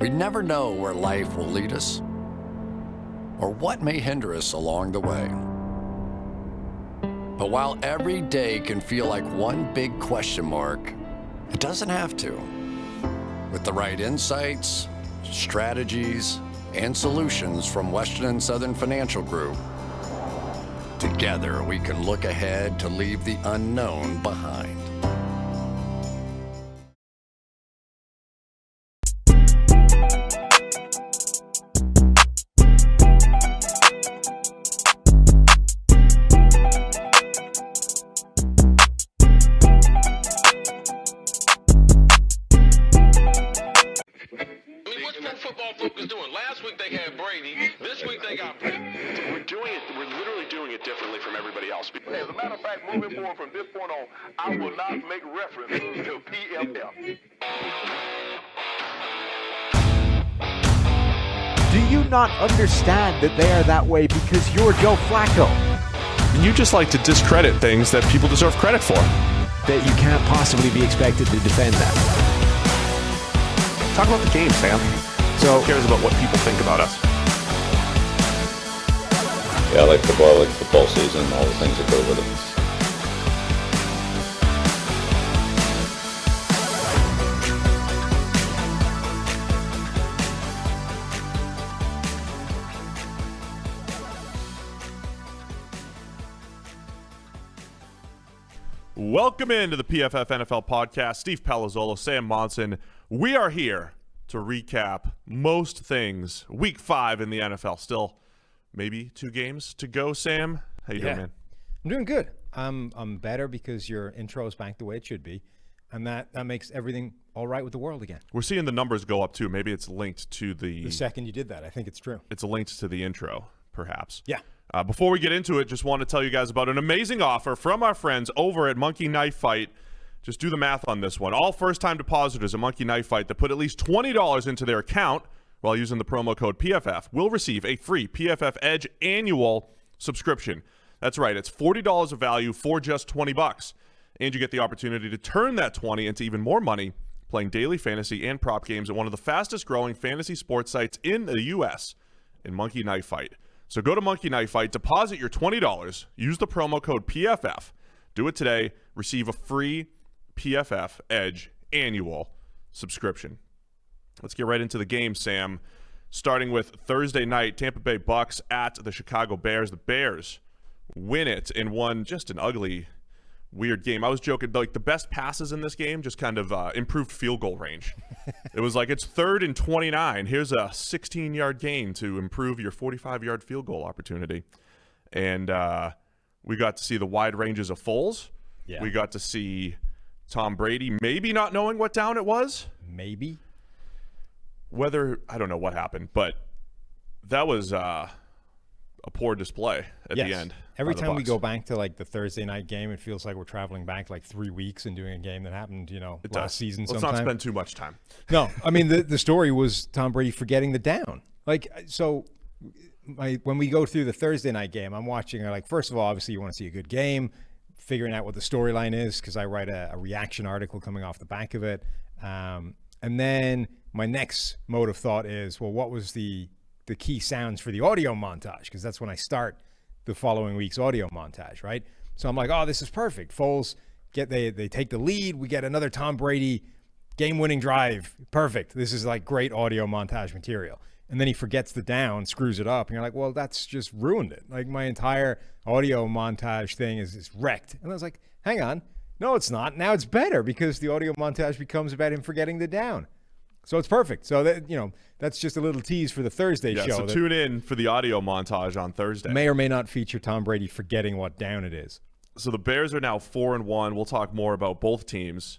We never know where life will lead us or what may hinder us along the way. But while every day can feel like one big question mark, it doesn't have to. With the right insights, strategies, and solutions from Western and Southern Financial Group, together we can look ahead to leave the unknown behind. I will not make reference to PFF. Do you not understand that they are that way because you're Joe Flacco? You just like to discredit things that people deserve credit for. That you can't possibly be expected to defend that. Talk about the game, Sam. So who cares about what people think about us? Yeah, I like football season, all the things that go with it. Welcome into the PFF NFL podcast. Steve Palazzolo, Sam Monson. We are here to recap most things. Week 5 in the NFL. Still maybe 2 games to go, Sam. How you doing, man? I'm doing good. I'm better because your intro is back the way it should be, and that makes everything all right with the world again. We're seeing the numbers go up, too. Maybe it's linked to the second you did that, I think it's true. It's linked to the intro, perhaps. Yeah. Before we get into it, just want to tell you guys about an amazing offer from our friends over at Monkey Knife Fight. Just do the math on this one. All first-time depositors at Monkey Knife Fight that put at least $20 into their account while using the promo code PFF will receive a free PFF Edge annual subscription. That's right. It's $40 of value for just $20. And you get the opportunity to turn that $20 into even more money playing daily fantasy and prop games at one of the fastest-growing fantasy sports sites in the U.S. in Monkey Knife Fight. So go to Monkey Knife Fight, deposit your $20, use the promo code PFF, do it today, receive a free PFF Edge annual subscription. Let's get right into the game, Sam. Starting with Thursday night, Tampa Bay Bucks at the Chicago Bears. The Bears win it in one just an ugly, weird game. I was joking, like the best passes in this game just kind of improved field goal range. It was like it's 3rd and 29. Here's a 16-yard gain to improve your 45-yard field goal opportunity. And we got to see the wide ranges of Foles. Yeah. We got to see Tom Brady maybe not knowing what down it was. Maybe. I don't know what happened, but that was a poor display at the end. Every time we go back to like the Thursday night game, it feels like we're traveling back like 3 weeks and doing a game that happened, last season sometime. Let's not spend too much time. No, I mean, the story was Tom Brady forgetting the down. When we go through the Thursday night game, I'm watching, first of all, obviously you want to see a good game, figuring out what the storyline is because I write a reaction article coming off the back of it. And then my next mode of thought is, well, what was the key sounds for the audio montage? Because that's when I start the following week's audio montage, right? So I'm like, oh, this is perfect. Foles they take the lead. We get another Tom Brady game-winning drive. Perfect. This is like great audio montage material. And then he forgets the down, screws it up, and you're like, well, that's just ruined it. Like my entire audio montage thing is wrecked. And I was like, hang on. No, it's not. Now it's better because the audio montage becomes about him forgetting the down. So it's perfect. So that's just a little tease for the Thursday show. So tune in for the audio montage on Thursday. May or may not feature Tom Brady forgetting what down it is. So the Bears are now 4-1. We'll talk more about both teams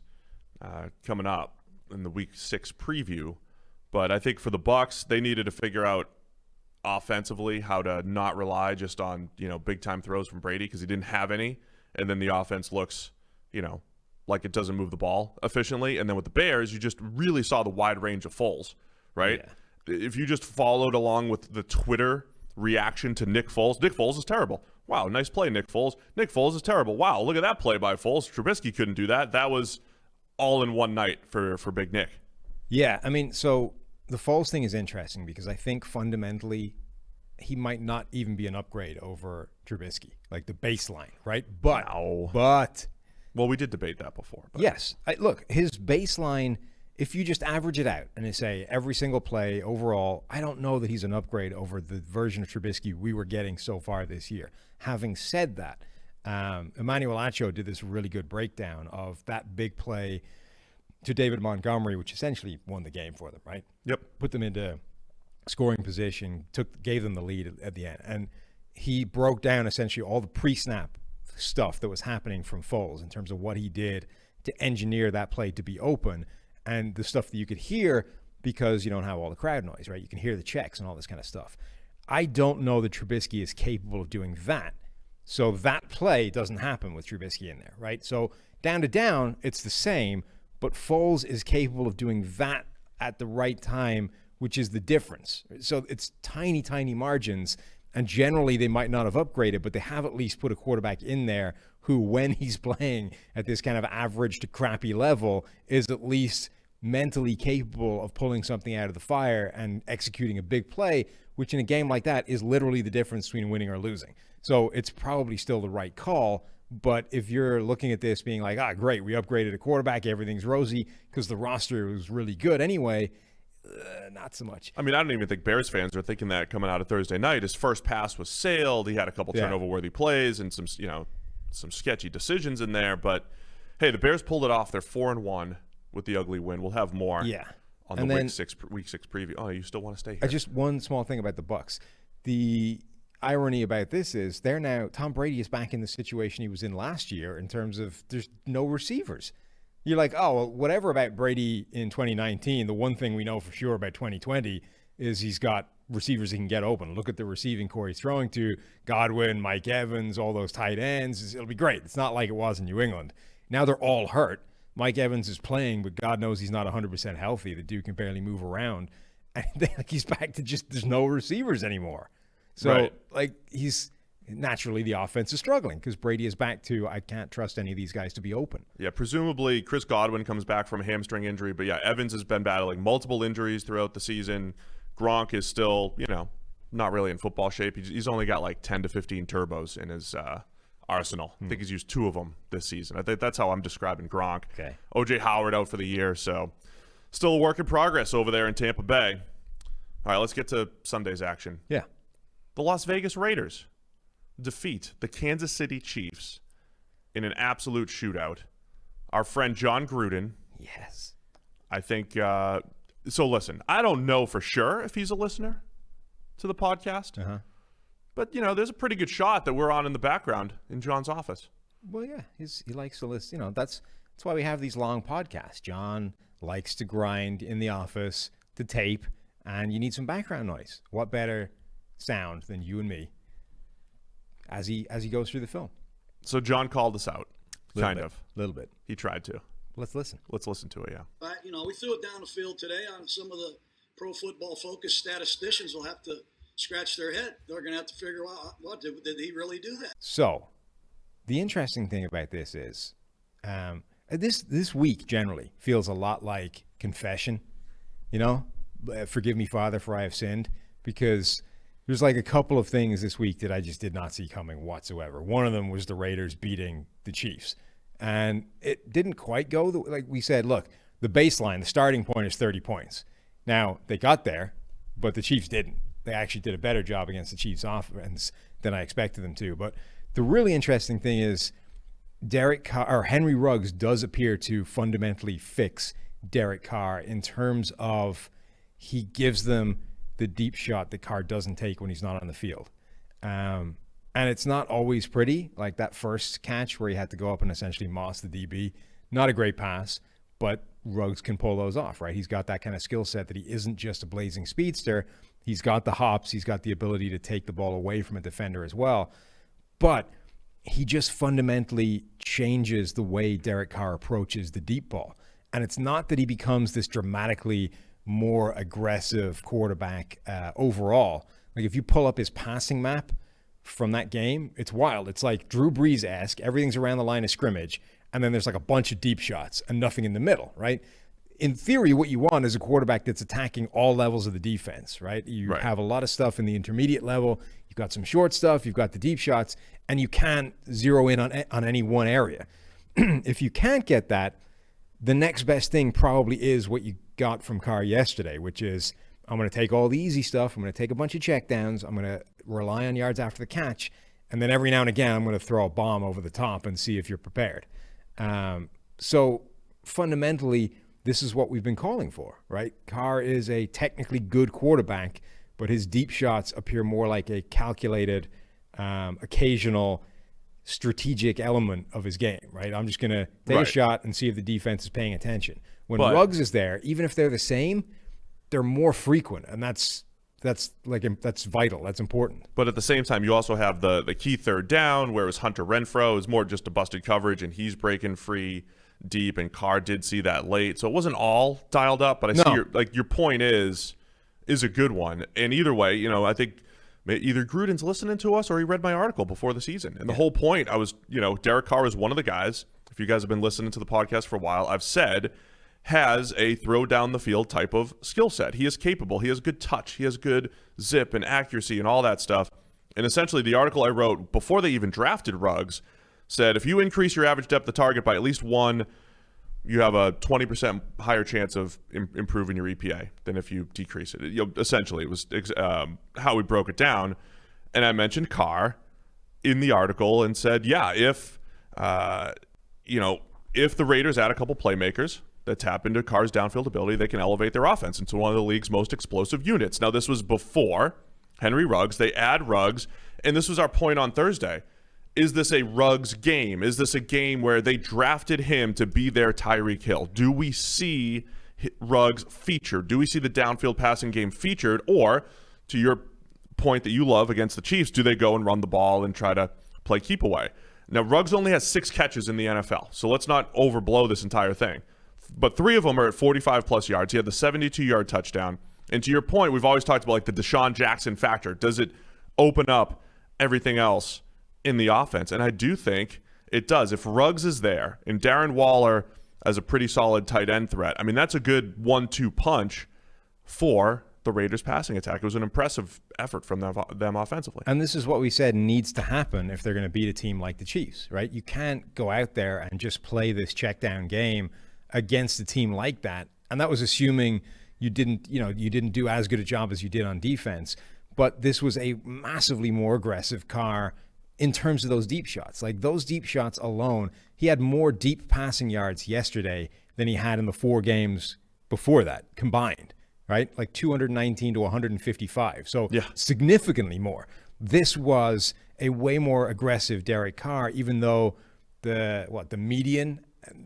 coming up in the Week 6 preview. But I think for the Bucs, they needed to figure out offensively how to not rely just on big time throws from Brady because he didn't have any, and then the offense looks like it doesn't move the ball efficiently. And then with the Bears, you just really saw the wide range of Foles, right? Yeah. If you just followed along with the Twitter reaction to Nick Foles is terrible. Wow, nice play, Nick Foles. Nick Foles is terrible. Wow, look at that play by Foles. Trubisky couldn't do that. That was all in one night for Big Nick. Yeah, I mean, so the Foles thing is interesting because I think fundamentally he might not even be an upgrade over Trubisky, like the baseline, right? But well, we did debate that before. But. Yes. Look, his baseline, if you just average it out and you say every single play overall, I don't know that he's an upgrade over the version of Trubisky we were getting so far this year. Having said that, Emmanuel Acho did this really good breakdown of that big play to David Montgomery, which essentially won the game for them, right? Yep. Put them into scoring position, gave them the lead at the end. And he broke down essentially all the pre-snap stuff that was happening from Foles in terms of what he did to engineer that play to be open, and the stuff that you could hear because you don't have all the crowd noise, right? You can hear the checks and all this kind of stuff. I don't know that Trubisky is capable of doing that. So that play doesn't happen with Trubisky in there, right? So down to down, it's the same, but Foles is capable of doing that at the right time, which is the difference. So it's tiny, tiny margins. And generally, they might not have upgraded, but they have at least put a quarterback in there who, when he's playing at this kind of average to crappy level, is at least mentally capable of pulling something out of the fire and executing a big play, which in a game like that is literally the difference between winning or losing. So it's probably still the right call. But if you're looking at this being like, great, we upgraded a quarterback, everything's rosy because the roster was really good anyway, not so much. I mean, I don't even think Bears fans are thinking that coming out of Thursday night. His first pass was sailed. He had a couple turnover-worthy plays and some sketchy decisions in there. But, hey, the Bears pulled it off. They're 4-1 with the ugly win. We'll have more on the week six preview. Oh, you still want to stay here? Just one small thing about the Bucs. The irony about this is Tom Brady is back in the situation he was in last year in terms of there's no receivers. You're like, whatever about Brady in 2019, the one thing we know for sure about 2020 is he's got receivers he can get open. Look at the receiving core he's throwing to: Godwin, Mike Evans, all those tight ends. It'll be great. It's not like it was in New England. Now they're all hurt. Mike Evans is playing, but God knows he's not 100% healthy. The dude can barely move around. And he's back to just there's no receivers anymore. So, he's naturally the offense is struggling because Brady is back to I can't trust any of these guys to be open. Yeah, presumably Chris Godwin comes back from a hamstring injury. But, yeah, Evans has been battling multiple injuries throughout the season. Gronk is still, not really in football shape. He's only got like 10 to 15 turbos in his arsenal. I think he's used 2 of them this season. I think that's how I'm describing Gronk. Okay. O.J. Howard out for the year, so still a work in progress over there in Tampa Bay. All right, let's get to Sunday's action. Yeah. The Las Vegas Raiders defeat the Kansas City Chiefs in an absolute shootout. Our friend John Gruden. Yes. I think, so listen, I don't know for sure if he's a listener to the podcast. Uh-huh. But, there's a pretty good shot that we're on in the background in John's office. Well, yeah, he likes to listen. That's why we have these long podcasts. John likes to grind in the office, to tape, and you need some background noise. What better sound than you and me as he goes through the film? So John called us out, kind of. A little bit. He tried to. Let's listen. Let's listen to it, yeah. But, we threw it down the field today on some of the pro football focused statisticians will have to scratch their head. They're going to have to figure out, what did he really do that? So the interesting thing about this is this week generally feels a lot like confession, forgive me, Father, for I have sinned, because there's like a couple of things this week that I just did not see coming whatsoever. One of them was the Raiders beating the Chiefs. And it didn't quite go like we said. Look, the baseline, the starting point is 30 points. Now, they got there, but the Chiefs didn't. They actually did a better job against the Chiefs offense than I expected them to. But the really interesting thing is Henry Ruggs does appear to fundamentally fix Derek Carr in terms of he gives them the deep shot that Carr doesn't take when he's not on the field. And it's not always pretty, like that first catch where he had to go up and essentially moss the DB. Not a great pass, but Ruggs can pull those off, right? He's got that kind of skill set that he isn't just a blazing speedster. He's got the hops. He's got the ability to take the ball away from a defender as well. But he just fundamentally changes the way Derek Carr approaches the deep ball. And it's not that he becomes this dramatically more aggressive quarterback overall. Like if you pull up his passing map from that game, it's wild. It's like Drew Brees-esque. Everything's around the line of scrimmage, and then there's like a bunch of deep shots and nothing in the middle, right? in theory, what you want is a quarterback that's attacking all levels of the defense, right? You have a lot of stuff in the intermediate level. You've got some short stuff. You've got the deep shots, and you can't zero in on any one area. If you can't get that, the next best thing probably is what you got from Carr yesterday, which is I'm going to take all the easy stuff. I'm going to take a bunch of checkdowns. I'm going to rely on yards after the catch. And then every now and again, I'm going to throw a bomb over the top and see if you're prepared. So fundamentally, this is what we've been calling for, right? Carr is a technically good quarterback, but his deep shots appear more like a calculated, occasional strategic element of his game, right? I'm just going to take a shot and see if the defense is paying attention. When Ruggs is there, even if they're the same, they're more frequent, and that's vital. That's important. But at the same time, you also have the key third down, whereas Hunter Renfrow is more just a busted coverage, and he's breaking free deep, and Carr did see that late. So it wasn't all dialed up, but I see your point is a good one. And either way, I think either Gruden's listening to us or he read my article before the season. And the whole point, Derek Carr was one of the guys, if you guys have been listening to the podcast for a while, I've said has a throw down the field type of skill set. He is capable. He has good touch. He has good zip and accuracy and all that stuff. And essentially the article I wrote before they even drafted Ruggs said if you increase your average depth of target by at least one, you have a 20% higher chance of improving your EPA than if you decrease it. Essentially, it was how we broke it down. And I mentioned Carr in the article and said, if the Raiders add a couple playmakers that tap into Carr's downfield ability, they can elevate their offense into one of the league's most explosive units. Now, this was before Henry Ruggs. They add Ruggs, and this was our point on Thursday. Is this a Ruggs game? Is this a game where they drafted him to be their Tyreek Hill? Do we see Ruggs featured? Do we see the downfield passing game featured? Or, to your point that you love against the Chiefs, do they go and run the ball and try to play keep away? Now, Ruggs only has 6 catches in the NFL, so let's not overblow this entire thing. But 3 of them are at 45-plus yards. He had the 72-yard touchdown. And to your point, we've always talked about the Deshaun Jackson factor. Does it open up everything else in the offense? And I do think it does. If Ruggs is there and Darren Waller as a pretty solid tight end threat, that's a good 1-2 punch for the Raiders passing attack. It was an impressive effort from them offensively. And this is what we said needs to happen if they're going to beat a team like the Chiefs, right? You can't go out there and just play this check down game against a team like that. And that was assuming you didn't do as good a job as you did on defense. But this was a massively more aggressive Carr in terms of those deep shots. Like those deep shots alone, he had more deep passing yards yesterday than he had in the 4 games before that combined, right? Like 219 to 155. So significantly more. This was a way more aggressive Derek Carr, even though the median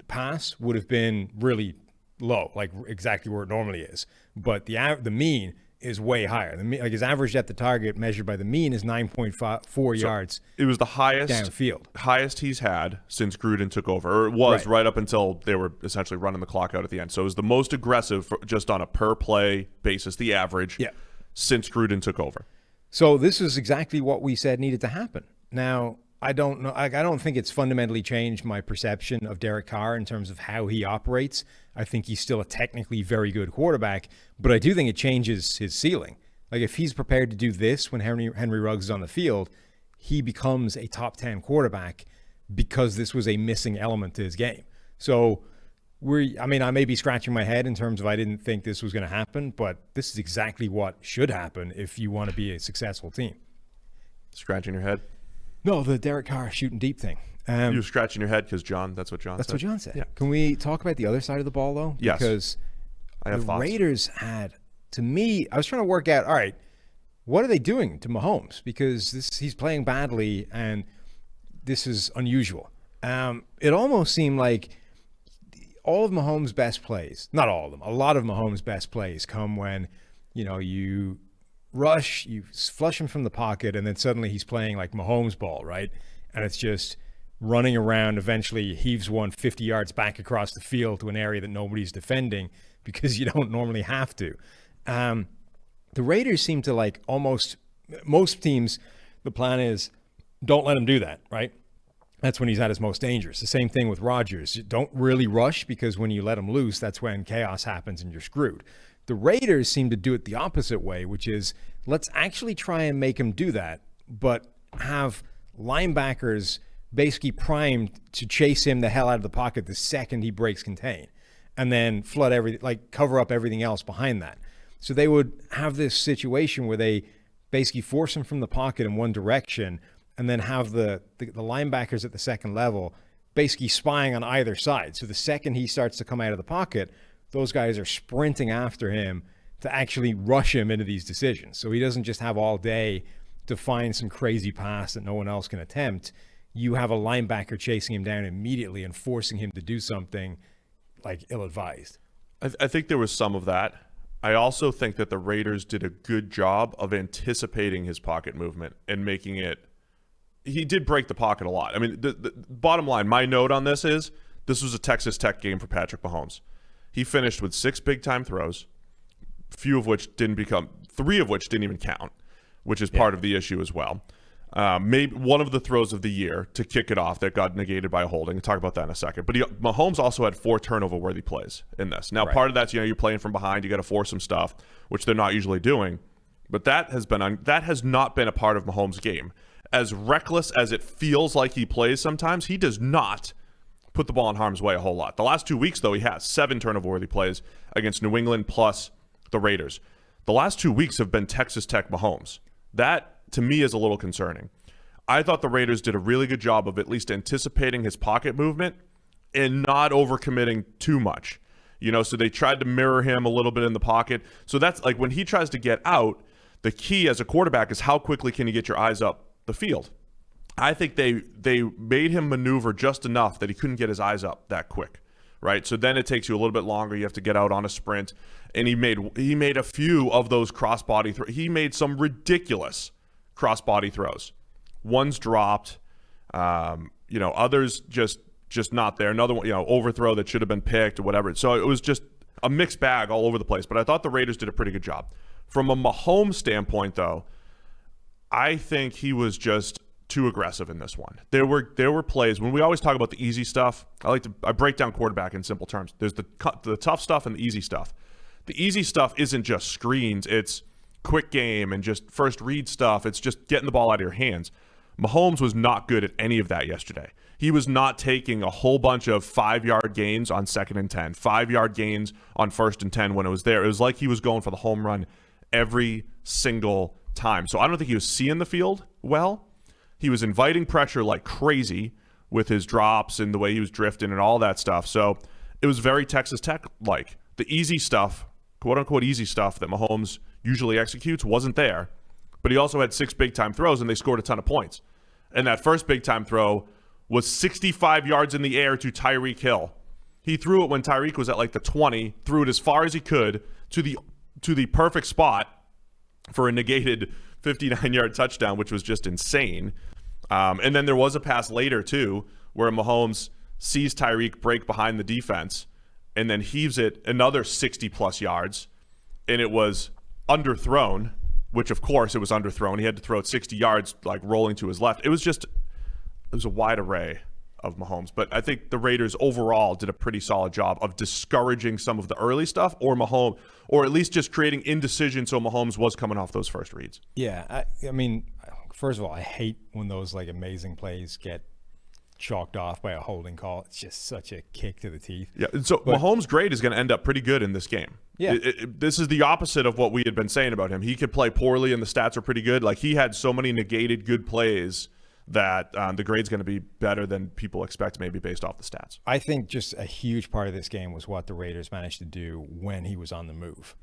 pass would have been really low, like exactly where it normally is. But the mean is way higher. His average depth of target measured by the mean is 9.4 yards. It was the highest downfield. Highest he's had since Gruden took over, or it was right up until they were essentially running the clock out at the end. So it was the most aggressive just on a per play basis, the average, since Gruden took over. So this is exactly what we said needed to happen. Now, I don't know. I don't think it's fundamentally changed my perception of Derek Carr in terms of how he operates. I think he's still a technically very good quarterback, but I do think it changes his ceiling. Like if he's prepared to do this when Henry Ruggs is on the field, he becomes a top 10 quarterback because this was a missing element to his game. So I may be scratching my head in terms of I didn't think this was going to happen, but this is exactly what should happen if you want to be a successful team. Scratching your head? No, the Derek Carr shooting deep thing. You were scratching your head because that's what John said. That's what John said. Yeah. Can we talk about the other side of the ball, though? Yes. Because the thoughts. Raiders had, to me, I was trying to work out, all right, what are they doing to Mahomes? Because he's playing badly, and this is unusual. It almost seemed like all of Mahomes' best plays, not all of them, a lot of Mahomes' best plays come when, you rush, you flush him from the pocket, and then suddenly he's playing like Mahomes ball, right? And it's just running around, eventually heaves one 50 yards back across the field to an area that nobody's defending because you don't normally have to. The Raiders seem to most teams, the plan is don't let him do that, right? That's when he's at his most dangerous. The same thing with Rodgers. You don't really rush, because when you let him loose, that's when chaos happens and you're screwed. The Raiders seem to do it the opposite way, which is let's actually try and make him do that, but have linebackers basically primed to chase him the hell out of the pocket the second he breaks contain, and then flood everything, like cover up everything else behind that. So they would have this situation where they basically force him from the pocket in one direction, and then have the linebackers at the second level basically spying on either side. So the second he starts to come out of the pocket, those guys are sprinting after him to actually rush him into these decisions. So he doesn't just have all day to find some crazy pass that no one else can attempt. You have a linebacker chasing him down immediately and forcing him to do something like ill-advised. I think there was some of that. I also think that the Raiders did a good job of anticipating his pocket movement and making it. He did break the pocket a lot. I mean, the bottom line, my note on this is this was a Texas Tech game for Patrick Mahomes. He finished with 6 big-time throws, three of which didn't even count, which is part of the issue as well. Maybe one of the throws of the year to kick it off that got negated by a holding. We'll talk about that in a second. But Mahomes also had 4 turnover-worthy plays in this. Now, part of that's, you're playing from behind. You got to force some stuff, which they're not usually doing. But that has not been a part of Mahomes' game. As reckless as it feels like he plays sometimes, he does not put the ball in harm's way a whole lot. The last 2 weeks, though, he has 7 turnover-worthy plays against New England plus the Raiders. The last 2 weeks have been Texas Tech Mahomes. That, to me, is a little concerning. I thought the Raiders did a really good job of at least anticipating his pocket movement and not overcommitting too much. So they tried to mirror him a little bit in the pocket. So that's like when he tries to get out, the key as a quarterback is how quickly can you get your eyes up the field. I think they made him maneuver just enough that he couldn't get his eyes up that quick, right? So then it takes you a little bit longer. You have to get out on a sprint, and he made a few of those crossbody throws. He made some ridiculous crossbody throws. One's dropped, others just not there. Another one, overthrow that should have been picked or whatever. So it was just a mixed bag all over the place. But I thought the Raiders did a pretty good job. From a Mahomes standpoint, though, I think he was just too aggressive in this one. There were plays when we always talk about the easy stuff. I break down quarterback in simple terms. There's the tough stuff and the easy stuff. The easy stuff isn't just screens. It's quick game and just first read stuff. It's just getting the ball out of your hands. Mahomes was not good at any of that yesterday. He was not taking a whole bunch of 5-yard gains on 2nd and 10, 5-yard gains on 1st and 10 when it was there. It was like he was going for the home run every single time. So I don't think he was seeing the field well. He was inviting pressure like crazy with his drops and the way he was drifting and all that stuff. So it was very Texas Tech-like. The easy stuff, quote-unquote easy stuff that Mahomes usually executes wasn't there. But he also had 6 big-time throws, and they scored a ton of points. And that first big-time throw was 65 yards in the air to Tyreek Hill. He threw it when Tyreek was at like the 20, threw it as far as he could to the perfect spot for a negated 59-yard touchdown, which was just insane. And then there was a pass later, too, where Mahomes sees Tyreek break behind the defense and then heaves it another 60-plus yards, and it was underthrown, which, of course, it was underthrown. He had to throw it 60 yards, like rolling to his left. It was a wide array of Mahomes. But I think the Raiders overall did a pretty solid job of discouraging some of the early stuff, or at least just creating indecision so Mahomes was coming off those first reads. Yeah, I mean, first of all, I hate when those like amazing plays get chalked off by a holding call. It's just such a kick to the teeth. Yeah, and so Mahomes' grade is going to end up pretty good in this game. Yeah. This is the opposite of what we had been saying about him. He could play poorly and the stats are pretty good. Like, he had so many negated good plays that the grade's going to be better than people expect, maybe based off the stats. I think just a huge part of this game was what the Raiders managed to do when he was on the move.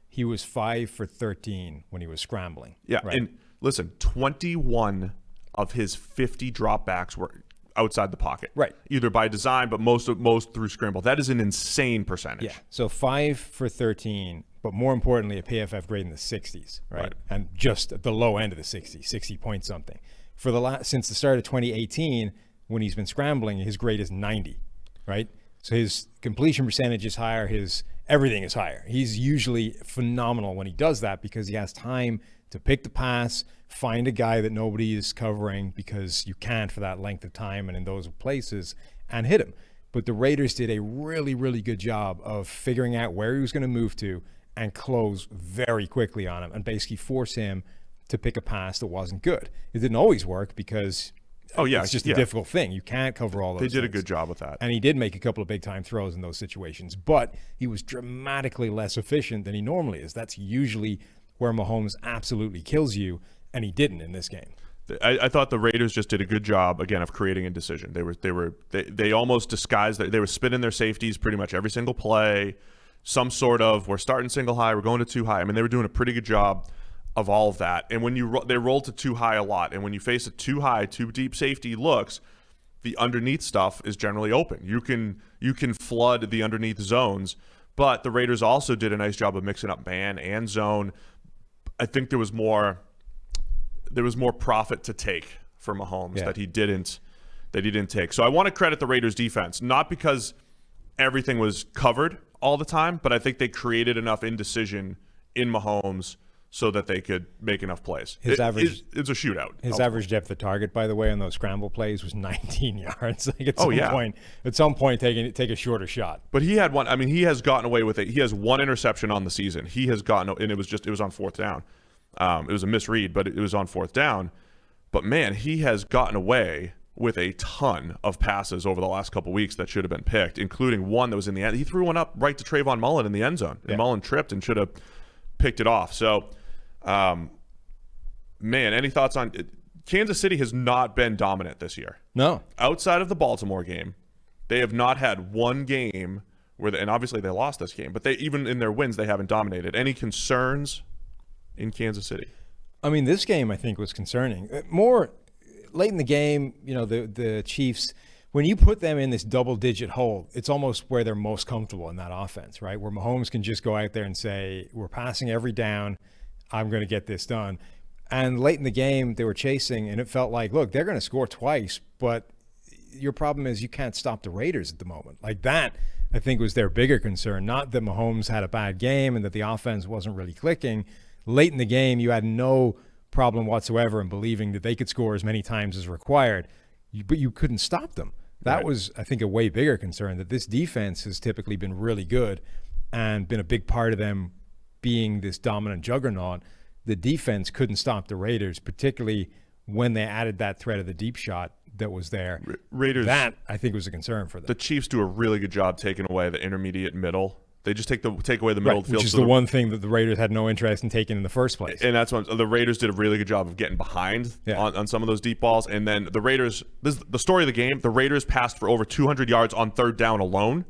He was 5 for 13 when he was scrambling. Yeah, right? And listen, 21 of his 50 dropbacks were outside the pocket. Right. Either by design, but most through scramble. That is an insane percentage. Yeah. So 5 for 13, but more importantly, a PFF grade in the 60s, right? And just at the low end of the 60s, 60 point something. Since the start of 2018, when he's been scrambling, his grade is 90, right? So his completion percentage is higher. His everything is higher. He's usually phenomenal when he does that because he has time to pick the pass, find a guy that nobody is covering because you can't for that length of time and in those places, and hit him. But the Raiders did a really, really good job of figuring out where he was going to move to and close very quickly on him and basically force him to pick a pass that wasn't good. It didn't always work because it's just a difficult thing. You can't cover all those They did things. a good job with that. And he did make a couple of big-time throws in those situations, but he was dramatically less efficient than he normally is. That's usually where Mahomes absolutely kills you, and he didn't in this game. I thought the Raiders just did a good job again of creating indecision. They almost disguised that they were spinning their safeties pretty much every single play. Some sort of we're starting single high, we're going to too high. I mean, they were doing a pretty good job of all of that. And when they rolled to too high a lot, and when you face a too high, too deep safety looks, the underneath stuff is generally open. You can flood the underneath zones, but the Raiders also did a nice job of mixing up man and zone. I think there was more profit to take for Mahomes that he didn't take. So I want to credit the Raiders defense, not because everything was covered all the time, but I think they created enough indecision in Mahomes so that they could make enough plays. It's a shootout. His average depth of target, by the way, on those scramble plays was 19 yards. Like at some point, take a shorter shot. But he had one. I mean, he has gotten away with it. He has one interception on the season. He has gotten, and it was on fourth down. It was a misread, but it was on fourth down. But man, he has gotten away with a ton of passes over the last couple of weeks that should have been picked, including one that was in the end. He threw one up right to Trayvon Mullen in the end zone, and Mullen tripped and should have picked it off. So, man, any thoughts on it? Kansas City has not been dominant this year. No. Outside of the Baltimore game, they have not had one game where, and obviously they lost this game, but even in their wins, they haven't dominated. Any concerns in Kansas City? I mean, this game I think was concerning. More late in the game, the Chiefs, when you put them in this double-digit hole, it's almost where they're most comfortable in that offense, right? Where Mahomes can just go out there and say, we're passing every down, I'm going to get this done. And late in the game, they were chasing, and it felt like, look, they're going to score twice, but your problem is you can't stop the Raiders at the moment. Like that, I think, was their bigger concern. Not that Mahomes had a bad game and that the offense wasn't really clicking. Late in the game, you had no problem whatsoever in believing that they could score as many times as required, but you couldn't stop them. That was, I think, a way bigger concern, that this defense has typically been really good and been a big part of them being this dominant juggernaut. The defense couldn't stop the Raiders, particularly when they added that threat of the deep shot that was there. Raiders, that, I think, was a concern for them. The Chiefs do a really good job taking away the intermediate middle. They just take away the middle of the field. Which is the one thing that the Raiders had no interest in taking in the first place. And that's when the Raiders did a really good job of getting behind on some of those deep balls. And then the Raiders, this is the story of the game, the Raiders passed for over 200 yards on third down alone.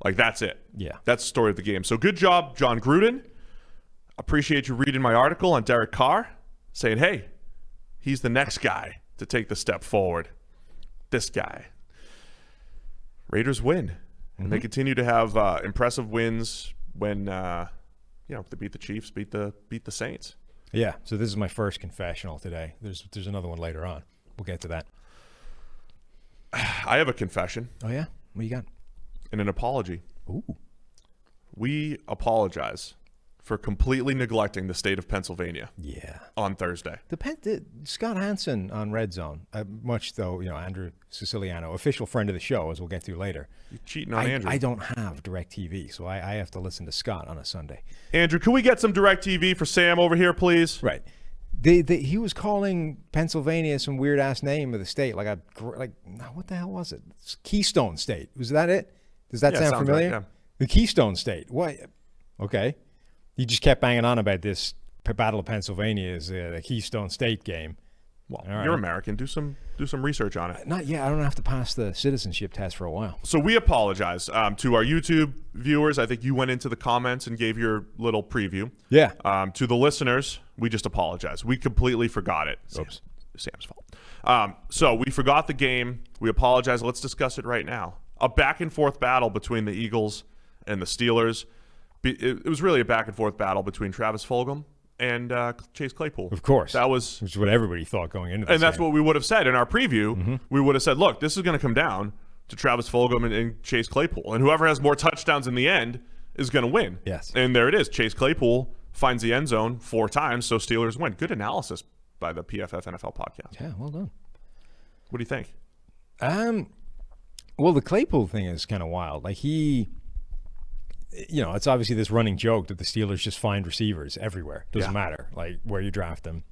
Like, that's it. Yeah. That's the story of the game. So good job, John Gruden. Appreciate you reading my article on Derek Carr, saying, hey, he's the next guy to take the step forward. This guy. Raiders win. And they continue to have impressive wins when they beat the Chiefs, beat the Saints. Yeah. So this is my first confessional today. There's another one later on. We'll get to that. I have a confession. Oh yeah. What you got? And an apology. Ooh. We apologize for completely neglecting the state of Pennsylvania. Yeah. On Thursday. Scott Hansen on Red Zone, much though, Andrew Siciliano, official friend of the show, as we'll get to later. You're cheating on Andrew. I don't have DirecTV, so I have to listen to Scott on a Sunday. Andrew, can we get some DirecTV for Sam over here, please? Right. He was calling Pennsylvania some weird ass name of the state, like what the hell was it? It's Keystone State. Was that it? Does that sound familiar? Right, yeah. The Keystone State. What? Okay. He just kept banging on about this Battle of Pennsylvania is the Keystone State game. Well, you're American. Do some research on it. Not yet. I don't have to pass the citizenship test for a while. So we apologize to our YouTube viewers. I think you went into the comments and gave your little preview. Yeah. To the listeners, we just apologize. We completely forgot it. Oops. Sam's fault. So we forgot the game. We apologize. Let's discuss it right now. A back-and-forth battle between the Eagles and the Steelers. It was really a back-and-forth battle between Travis Fulgham and Chase Claypool. Of course. Which is what everybody thought going into this And that's game. what we would have said in our preview. Mm-hmm. We would have said, look, this is going to come down to Travis Fulgham and Chase Claypool. And whoever has more touchdowns in the end is going to win. Yes. And there it is. Chase Claypool finds the end zone 4 times, so Steelers win. Good analysis by the PFF NFL podcast. Yeah, well done. What do you think? Well, the Claypool thing is kind of wild. Like it's obviously this running joke that the Steelers just find receivers everywhere. Doesn't matter like where you draft them.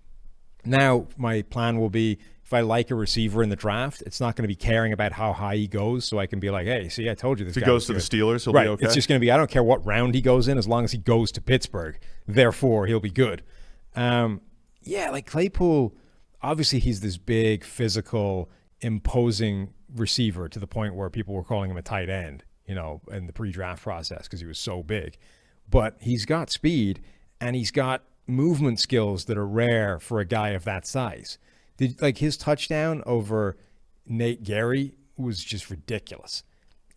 Now, my plan will be if I like a receiver in the draft, it's not going to be caring about how high he goes, so I can be like, hey, see, I told you this guy goes to the Steelers, he'll be okay. It's just going to be, I don't care what round he goes in, as long as he goes to Pittsburgh. Therefore, he'll be good. Like Claypool, obviously he's this big, physical, imposing receiver to the point where people were calling him a tight end, in the pre-draft process because he was so big. But he's got speed and he's got movement skills that are rare for a guy of that size. His touchdown over Nate Gary was just ridiculous.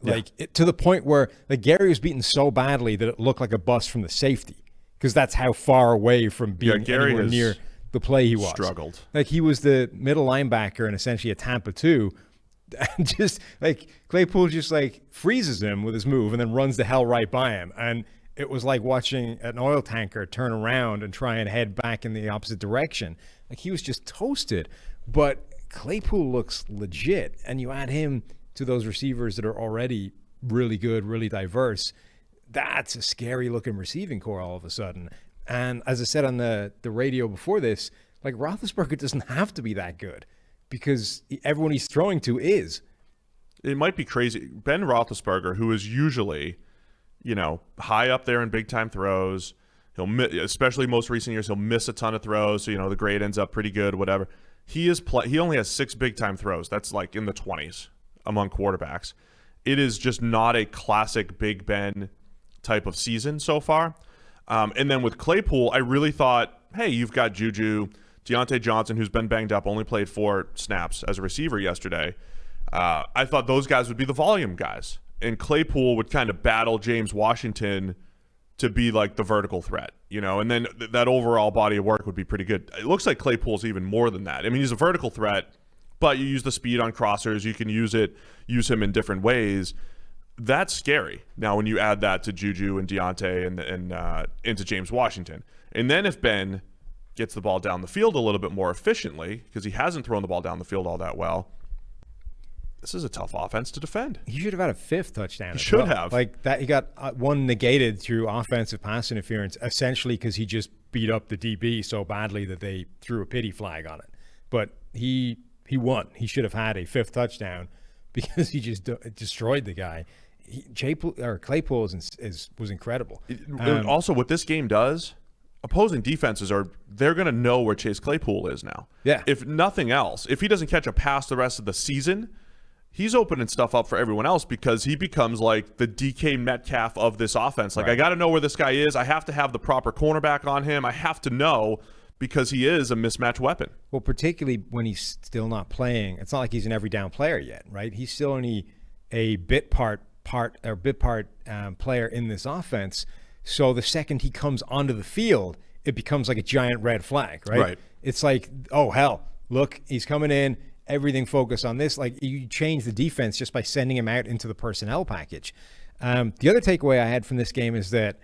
To the point where Gary was beaten so badly that it looked like a bust from the safety because that's how far away from being anywhere near the play he was. Struggled. He was the middle linebacker and essentially a Tampa 2. And just Claypool just freezes him with his move and then runs the hell right by him. And it was like watching an oil tanker turn around and try and head back in the opposite direction. He was just toasted. But Claypool looks legit. And you add him to those receivers that are already really good, really diverse. That's a scary looking receiving core all of a sudden. And as I said on the radio before this, Roethlisberger doesn't have to be that good because everyone he's throwing to is. It might be crazy. Ben Roethlisberger, who is usually, high up there in big-time throws, especially most recent years, he'll miss a ton of throws, so, the grade ends up pretty good, whatever. He only has 6 big-time throws. That's in the 20s among quarterbacks. It is just not a classic Big Ben type of season so far. And then with Claypool, I really thought, hey, you've got Juju, Deontay Johnson, who's been banged up, only played 4 snaps as a receiver yesterday. I thought those guys would be the volume guys. And Claypool would kind of battle James Washington to be the vertical threat, and then that overall body of work would be pretty good. It looks like Claypool's even more than that. I mean, he's a vertical threat, but you use the speed on crossers. You can use him in different ways. That's scary. Now, when you add that to Juju and Deontay and into James Washington. And then if Ben gets the ball down the field a little bit more efficiently, because he hasn't thrown the ball down the field all that well, this is a tough offense to defend. He should have had a 5th touchdown. He should have. That he got one negated through offensive pass interference, essentially because he just beat up the DB so badly that they threw a pity flag on it. But he won. He should have had a 5th touchdown because he just destroyed the guy. Claypool was incredible. Also, what this game does, opposing defenses they're going to know where Chase Claypool is now. Yeah. If nothing else, if he doesn't catch a pass the rest of the season, he's opening stuff up for everyone else because he becomes the DK Metcalf of this offense. I got to know where this guy is. I have to have the proper cornerback on him. I have to know because he is a mismatch weapon. Well, particularly when he's still not playing. It's not like he's an every down player yet, right? He's still only a bit part player in this offense. So the second he comes onto the field, it becomes like a giant red flag, right? Right. It's like, oh, hell, look, he's coming in. Everything focused on this. You change the defense just by sending him out into the personnel package. The other takeaway I had from this game is that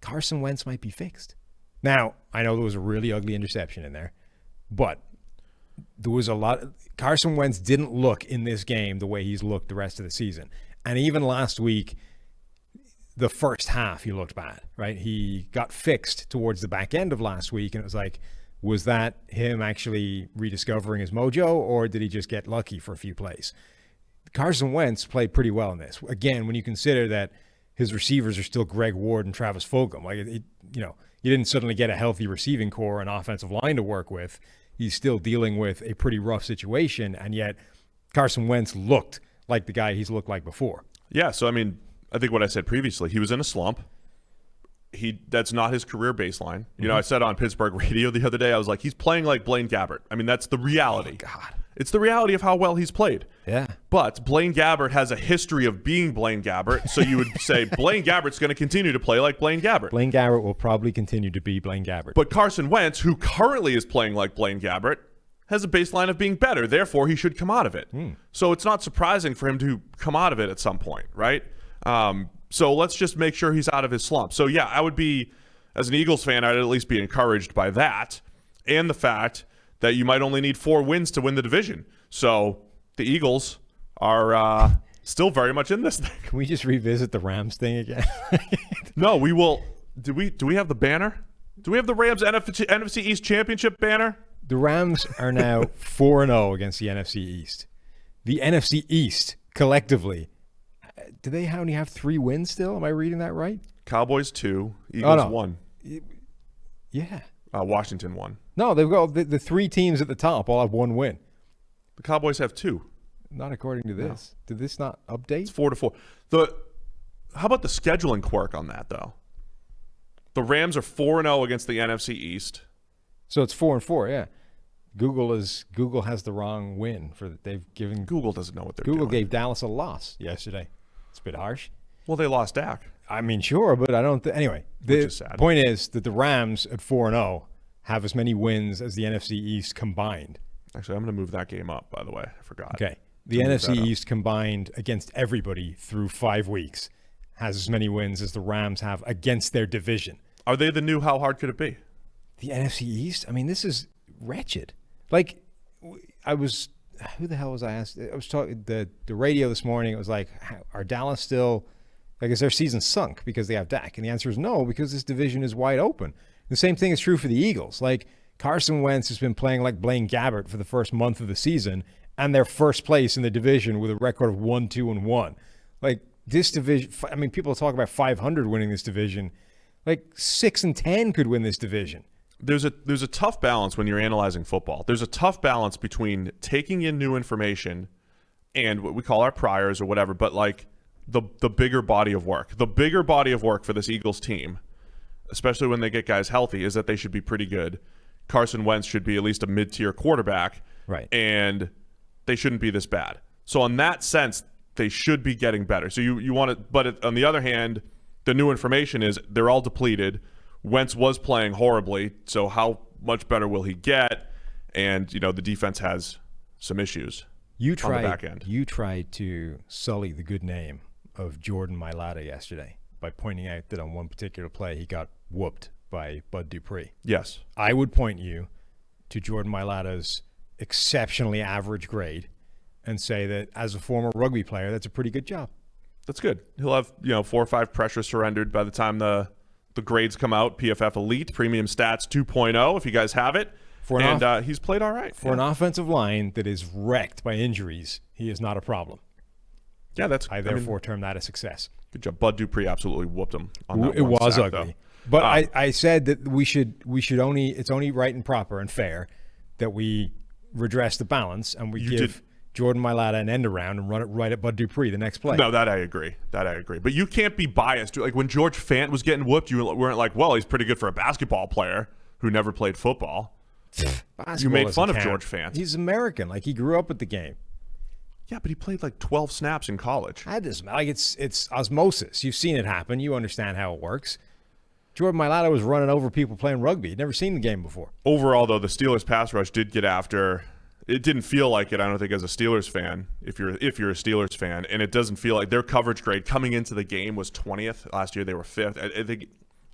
Carson Wentz might be fixed. Now, I know there was a really ugly interception in there, but there was a lot. Carson Wentz didn't look in this game the way he's looked the rest of the season. And even last week, the first half, he looked bad, right? He got fixed towards the back end of last week, and it was was that him actually rediscovering his mojo, or did he just get lucky for a few plays? Carson Wentz played pretty well in this. Again, when you consider that his receivers are still Greg Ward and Travis Fulgham, you didn't suddenly get a healthy receiving core and offensive line to work with. He's still dealing with a pretty rough situation, and yet Carson Wentz looked like the guy he's looked like before. Yeah, so I think what I said previously, he was in a slump. That's not his career baseline. I said on Pittsburgh radio the other day, I was like, he's playing like Blaine Gabbert. That's the reality. Oh, God. It's the reality of how well he's played. Yeah. But Blaine Gabbert has a history of being Blaine Gabbert, so you would say Blaine Gabbert's going to continue to play like Blaine Gabbert. Blaine Gabbert will probably continue to be Blaine Gabbert. But Carson Wentz, who currently is playing like Blaine Gabbert, has a baseline of being better. Therefore, he should come out of it. So it's not surprising for him to come out of it at some point, right? So let's just make sure he's out of his slump. So, yeah, I would be as an Eagles fan, I'd at least be encouraged by that, and the fact that you might only need 4 wins to win the division. So the Eagles are still very much in this thing. Can we just revisit the Rams thing again? No, we will. Do we have the banner? Do we have the Rams NFC East Championship banner? The Rams are now 4-0 against the NFC East. The NFC East, collectively, do they only have 3 wins still? Am I reading that right? Cowboys 2, Eagles 1. Yeah. Washington 1. No, they've got the 3 teams at the top all have 1 win. The Cowboys have 2. Not according to this. No. Did this not update? It's 4-4. How about the scheduling quirk on that, though? The Rams are 4-0 against the NFC East. So it's 4-4, yeah. Google has the wrong win they've given. Google doesn't know what they're doing. Google gave Dallas a loss yesterday. It's a bit harsh. Well, they lost Dak. I mean, sure, but I don't. Anyway, the point is that the Rams at 4-0 have as many wins as the NFC East combined. Actually, I'm going to move that game up. By the way, I forgot. Okay, the NFC East combined against everybody through 5 weeks has as many wins as the Rams have against their division. Are they the new how hard could it be? The NFC East? I mean, this is wretched. Like, who the hell was I asked? I was talking the radio this morning. It was like, are Dallas still, like, is their season sunk because they have Dak? And the answer is no, because this division is wide open. The same thing is true for the Eagles. Like, Carson Wentz has been playing like Blaine Gabbert for the first month of the season, and they're first place in the division with a record of 1-2-1. Like, this division, I mean, people talk about 500 winning this division. Like, 6-10 could win this division. There's a tough balance when you're analyzing football. There's a tough balance between taking in new information and what we call our priors or whatever, but like the bigger body of work. The bigger body of work for this Eagles team, especially when they get guys healthy, is that they should be pretty good. Carson Wentz should be at least a mid-tier quarterback, right? And they shouldn't be this bad. So in that sense, they should be getting better. So you want to, but on the other hand, the new information is they're all depleted. Wentz was playing horribly, so how much better will he get? And, you know, the defense has some issues on the back end. You tried to sully the good name of Jordan Mailata yesterday by pointing out that on one particular play he got whooped by Bud Dupree. Yes. I would point you to Jordan Mailata's exceptionally average grade and say that as a former rugby player, that's a pretty good job. That's good. He'll have, 4 or 5 pressures surrendered by the time the grades come out. PFF Elite, Premium Stats 2.0, if you guys have it. He's played all right. For an offensive line that is wrecked by injuries, he is not a problem. Yeah, I therefore term that a success. Good job. Bud Dupree absolutely whooped him on that. It was sack, ugly. Though. But I said that we should only, it's only right and proper and fair that we redress the balance and we give Jordan Mailata an end around and run it right at Bud Dupree the next play. No, that I agree. But you can't be biased. Like when George Fant was getting whooped, you weren't like, well, he's pretty good for a basketball player who never played football. You made fun of George Fant. He's American. Like, he grew up with the game. Yeah, but he played like 12 snaps in college. It's osmosis. You've seen it happen. You understand how it works. Jordan Mailata was running over people playing rugby. He'd never seen the game before. Overall, though, the Steelers pass rush did get after. It didn't feel like it, I don't think, as a Steelers fan, if you're a Steelers fan, and it doesn't feel like their coverage grade coming into the game was 20th. Last year they were 5th. I think,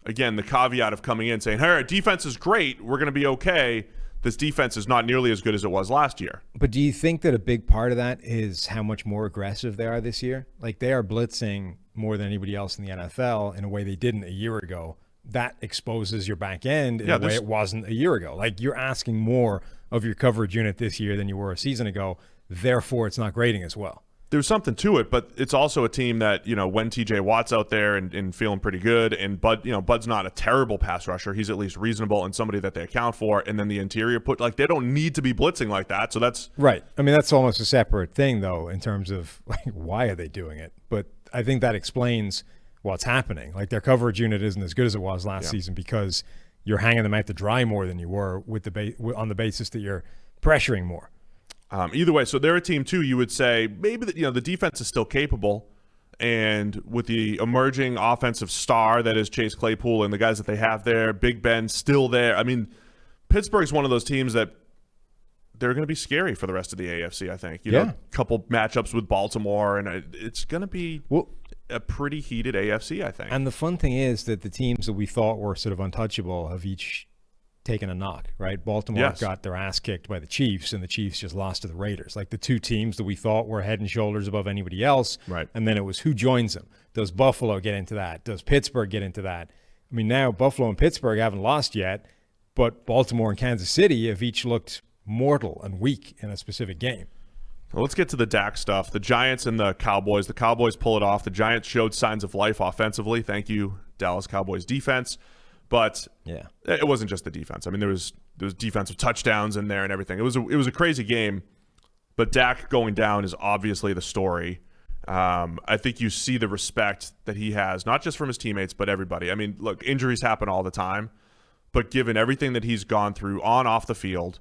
again, the caveat of coming in saying, hey, our defense is great, we're going to be okay. This defense is not nearly as good as it was last year. But do you think that a big part of that is how much more aggressive they are this year? Like, they are blitzing more than anybody else in the NFL in a way they didn't a year ago. That exposes your back end in a way it wasn't a year ago. Like, you're asking more of your coverage unit this year than you were a season ago. Therefore, it's not grading as well. There's something to it, but it's also a team that, when TJ Watt's out there and feeling pretty good, and Bud's not a terrible pass rusher. He's at least reasonable and somebody that they account for. And then the interior they don't need to be blitzing like that. So that's right. I mean, that's almost a separate thing, though, in terms of like, why are they doing it? But I think that explains what's happening. Like, their coverage unit isn't as good as it was last season because you're hanging them out to dry more than you were with on the basis that you're pressuring more. Either way, so they're a team too. You would say maybe that the defense is still capable, and with the emerging offensive star that is Chase Claypool and the guys that they have there, Big Ben still there. I mean, Pittsburgh's one of those teams that they're going to be scary for the rest of the AFC, I think. You know, a couple matchups with Baltimore, and it's going to be a pretty heated AFC, I think. And the fun thing is that the teams that we thought were sort of untouchable have each taken a knock, right? Baltimore got their ass kicked by the Chiefs, and the Chiefs just lost to the Raiders. Like the two teams that we thought were head and shoulders above anybody else. Right. And then it was who joins them. Does Buffalo get into that? Does Pittsburgh get into that? I mean, now Buffalo and Pittsburgh haven't lost yet, but Baltimore and Kansas City have each looked mortal and weak in a specific game. Well, let's get to the Dak stuff. The Giants and the Cowboys. The Cowboys pull it off. The Giants showed signs of life offensively. Thank you, Dallas Cowboys defense. But it wasn't just the defense. I mean, there was defensive touchdowns in there and everything. It was a crazy game. But Dak going down is obviously the story. I think you see the respect that he has, not just from his teammates, but everybody. I mean, look, injuries happen all the time. But given everything that he's gone through off the field,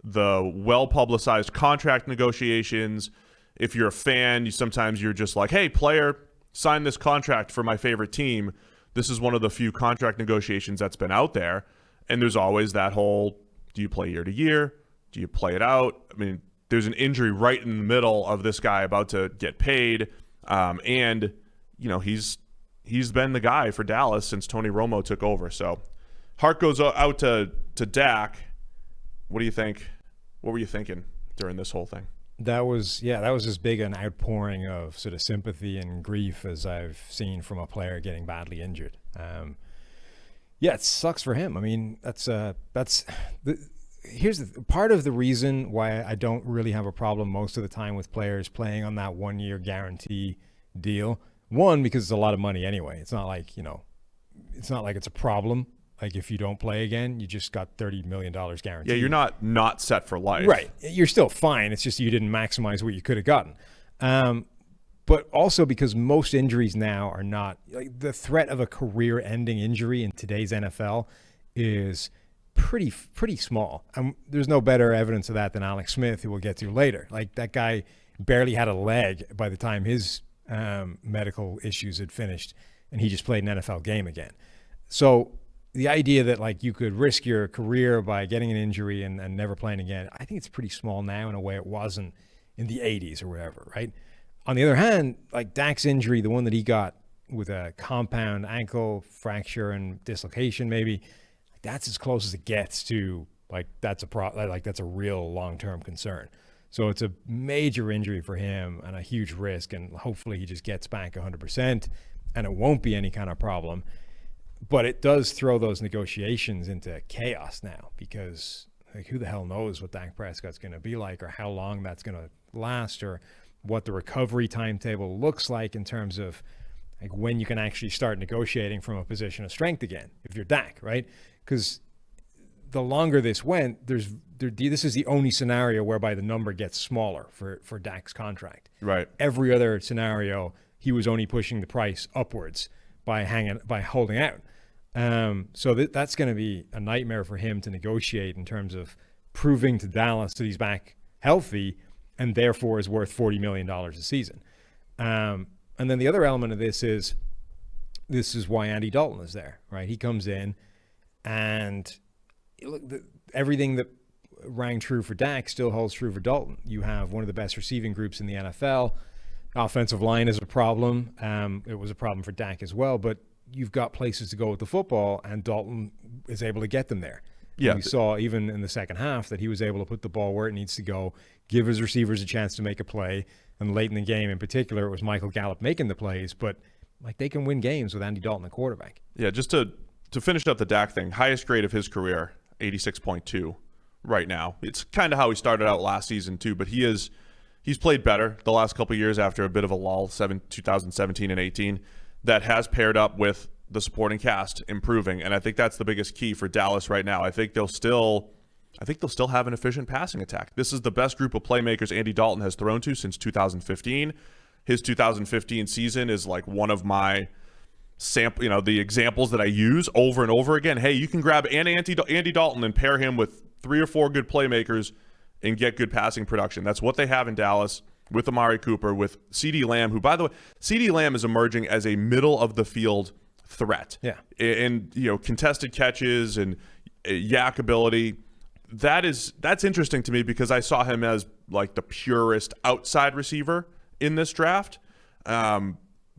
the well-publicized contract negotiations, if you're a fan, sometimes you're just like, hey, player, sign this contract for my favorite team. This is one of the few contract negotiations that's been out there. And there's always that whole, do you play year to year? Do you play it out? I mean, there's an injury right in the middle of this guy about to get paid. And, you know, he's been the guy for Dallas since Tony Romo took over. So heart goes out to Dak. What do you think? What were you thinking during this whole thing? That was as big an outpouring of sort of sympathy and grief as I've seen from a player getting badly injured. It sucks for him. I mean, here's the part of the reason why I don't really have a problem most of the time with players playing on that 1 year guarantee deal. One, because it's a lot of money anyway. It's not like it's a problem. Like if you don't play again, you just got $30 million guaranteed. Yeah, you're not set for life. Right. You're still fine. It's just you didn't maximize what you could have gotten. But also because most injuries now are not – like the threat of a career-ending injury in today's NFL is pretty small. There's no better evidence of that than Alex Smith, who we'll get to later. Like that guy barely had a leg by the time his medical issues had finished, and he just played an NFL game again. So – the idea that like you could risk your career by getting an injury and never playing again, I think it's pretty small now in a way it wasn't in the 80s or wherever, right? On the other hand, like Dak's injury, the one that he got with a compound ankle fracture and dislocation maybe, that's as close as it gets to like that's a real long-term concern. So it's a major injury for him and a huge risk, and hopefully he just gets back 100% and it won't be any kind of problem. But it does throw those negotiations into chaos now because like who the hell knows what Dak Prescott's going to be like or how long that's going to last or what the recovery timetable looks like in terms of like when you can actually start negotiating from a position of strength again if you're Dak, right? Because the longer this went, this is the only scenario whereby the number gets smaller for Dak's contract. Right. Every other scenario, he was only pushing the price upwards by holding out. So that's going to be a nightmare for him to negotiate in terms of proving to Dallas that he's back healthy and therefore is worth $40 million a season. And then the other element of this is why Andy Dalton is there, right? He comes in and look, everything that rang true for Dak still holds true for Dalton. You have one of the best receiving groups in the NFL. Offensive line is a problem. It was a problem for Dak as well, but you've got places to go with the football, and Dalton is able to get them there. Yeah. We saw even in the second half that he was able to put the ball where it needs to go, give his receivers a chance to make a play, and late in the game in particular, it was Michael Gallup making the plays, but like they can win games with Andy Dalton, the quarterback. Yeah, just to finish up the Dak thing, highest grade of his career, 86.2 right now. It's kind of how he started out last season too, but he's played better the last couple of years after a bit of a lull, 2017 and 18, that has paired up with the supporting cast improving, and I think that's the biggest key for Dallas right now. I think they'll still have an efficient passing attack. This is the best group of playmakers Andy Dalton has thrown to since 2015. His 2015 season is like one of my the examples that I use over and over again. Hey, you can grab Andy Dalton and pair him with 3 or 4 good playmakers and get good passing production. That's what they have in Dallas with Amari Cooper, with CeeDee Lamb, who, by the way, CeeDee Lamb is emerging as a middle-of-the-field threat. Yeah. And, contested catches and yak ability. that's interesting to me because I saw him as like the purest outside receiver in this draft.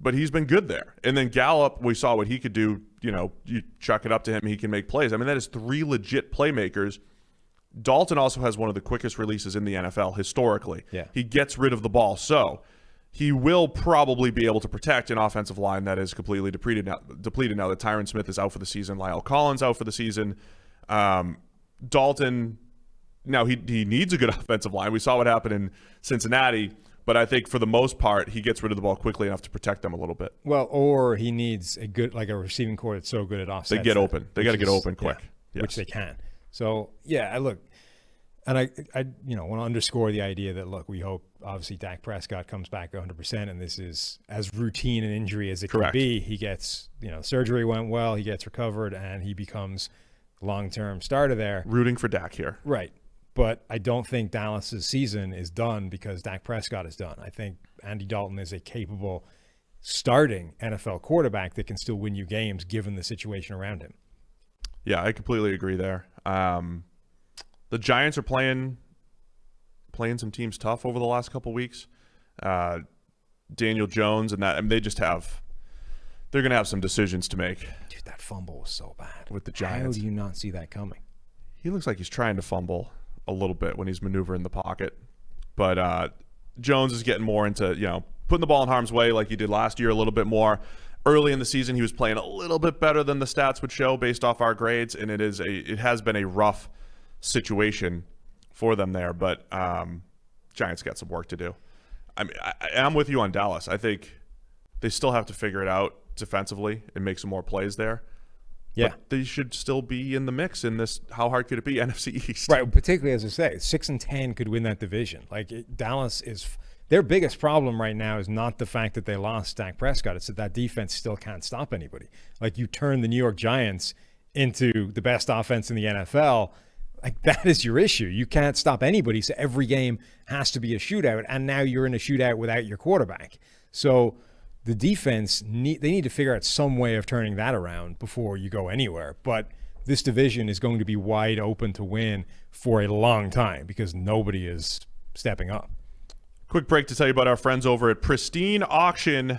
But he's been good there. And then Gallup, we saw what he could do. You know, you chuck it up to him, he can make plays. I mean, that is 3 legit playmakers. Dalton also has one of the quickest releases in the NFL historically. Yeah. He gets rid of the ball. So he will probably be able to protect an offensive line that is completely depleted now that Tyron Smith is out for the season. Lyle Collins out for the season. Dalton, now he needs a good offensive line. We saw what happened in Cincinnati. But I think for the most part, he gets rid of the ball quickly enough to protect them a little bit. Well, or he needs a receiving core that's so good at offsets. They get open. They got to get open quick. Yeah, yes. Which they can. So, yeah, I want to underscore the idea that, look, we hope, obviously, Dak Prescott comes back 100%, and this is as routine an injury as it Correct. can be. He gets, surgery went well, he gets recovered, and he becomes long-term starter there. Rooting for Dak here. Right. But I don't think Dallas's season is done because Dak Prescott is done. I think Andy Dalton is a capable starting NFL quarterback that can still win you games given the situation around him. Yeah, I completely agree there. The Giants are playing some teams tough over the last couple weeks. Daniel Jones and that, I mean, they're going to have some decisions to make. Dude, that fumble was so bad. With the Giants. How do you not see that coming? He looks like he's trying to fumble a little bit when he's maneuvering the pocket. But Jones is getting more into, putting the ball in harm's way like he did last year a little bit more. Early in the season, he was playing a little bit better than the stats would show based off our grades, and it has been a rough situation for them there. But Giants got some work to do. I mean, I'm with you on Dallas. I think they still have to figure it out defensively and make some more plays there. Yeah, but they should still be in the mix in this. How hard could it be? NFC East, right? Particularly as I say, 6-10 could win that division. Dallas is their biggest problem right now is not the fact that they lost Dak Prescott. It's that defense still can't stop anybody. Like, you turn the New York Giants into the best offense in the NFL. Like, that is your issue. You can't stop anybody. So every game has to be a shootout, and now you're in a shootout without your quarterback. So the defense, they need to figure out some way of turning that around before you go anywhere. But this division is going to be wide open to win for a long time because nobody is stepping up. Quick break to tell you about our friends over at Pristine Auction.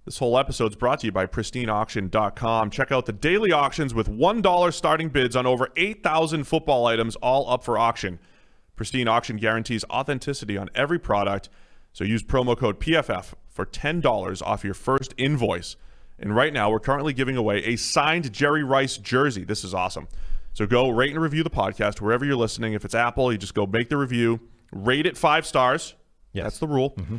This whole episode is brought to you by PristineAuction.com. Check out the daily auctions with $1 starting bids on over 8,000 football items, all up for auction. Pristine Auction guarantees authenticity on every product, so use promo code PFF for $10 off your first invoice. And right now, we're currently giving away a signed Jerry Rice jersey. This is awesome. So go rate and review the podcast wherever you're listening. If it's Apple, you just go make the review. Rate it 5 stars. Yes. That's the rule. Mm-hmm.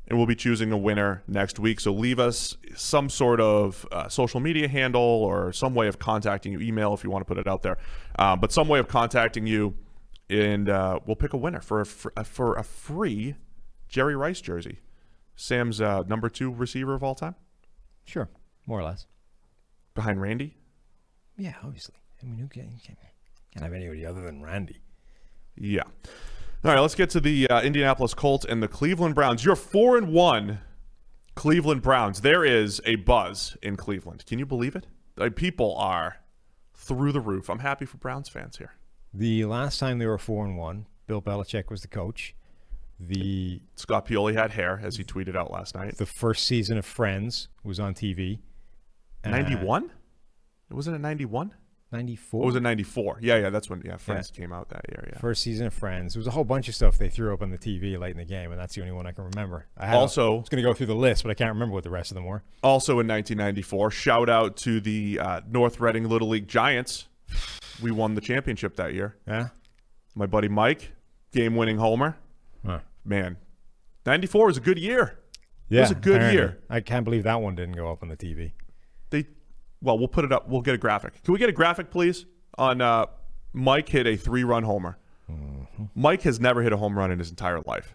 And we'll be choosing a winner next week. So leave us some sort of social media handle or some way of contacting you. Email if you want to put it out there. But some way of contacting you, and we'll pick a winner for a free Jerry Rice jersey. Sam's number 2 receiver of all time? Sure, more or less. Behind Randy? Yeah, obviously. I mean, you can't have anybody other than Randy. Yeah. All right, let's get to the Indianapolis Colts and the Cleveland Browns. You're 4-1 Cleveland Browns. There is a buzz in Cleveland. Can you believe it? Like, people are through the roof. I'm happy for Browns fans here. The last time they were 4-1, Bill Belichick was the coach. Scott Pioli had hair, as he tweeted out last night. The first season of Friends was on TV. 91? Wasn't it 91? 94. Or was it 94? Yeah, that's when Friends came out that year. Yeah. First season of Friends. There was a whole bunch of stuff they threw up on the TV late in the game, and that's the only one I can remember. I was going to go through the list, but I can't remember what the rest of them were. Also in 1994, shout out to the North Reading Little League Giants. We won the championship that year. Yeah. My buddy Mike, game-winning homer. Huh. Man, 94 was a good year. Yeah, it was a good year. I can't believe that one didn't go up on the TV. Well, we'll put it up. We'll get a graphic. Can we get a graphic, please? On Mike hit a 3-run homer. Mm-hmm. Mike has never hit a home run in his entire life.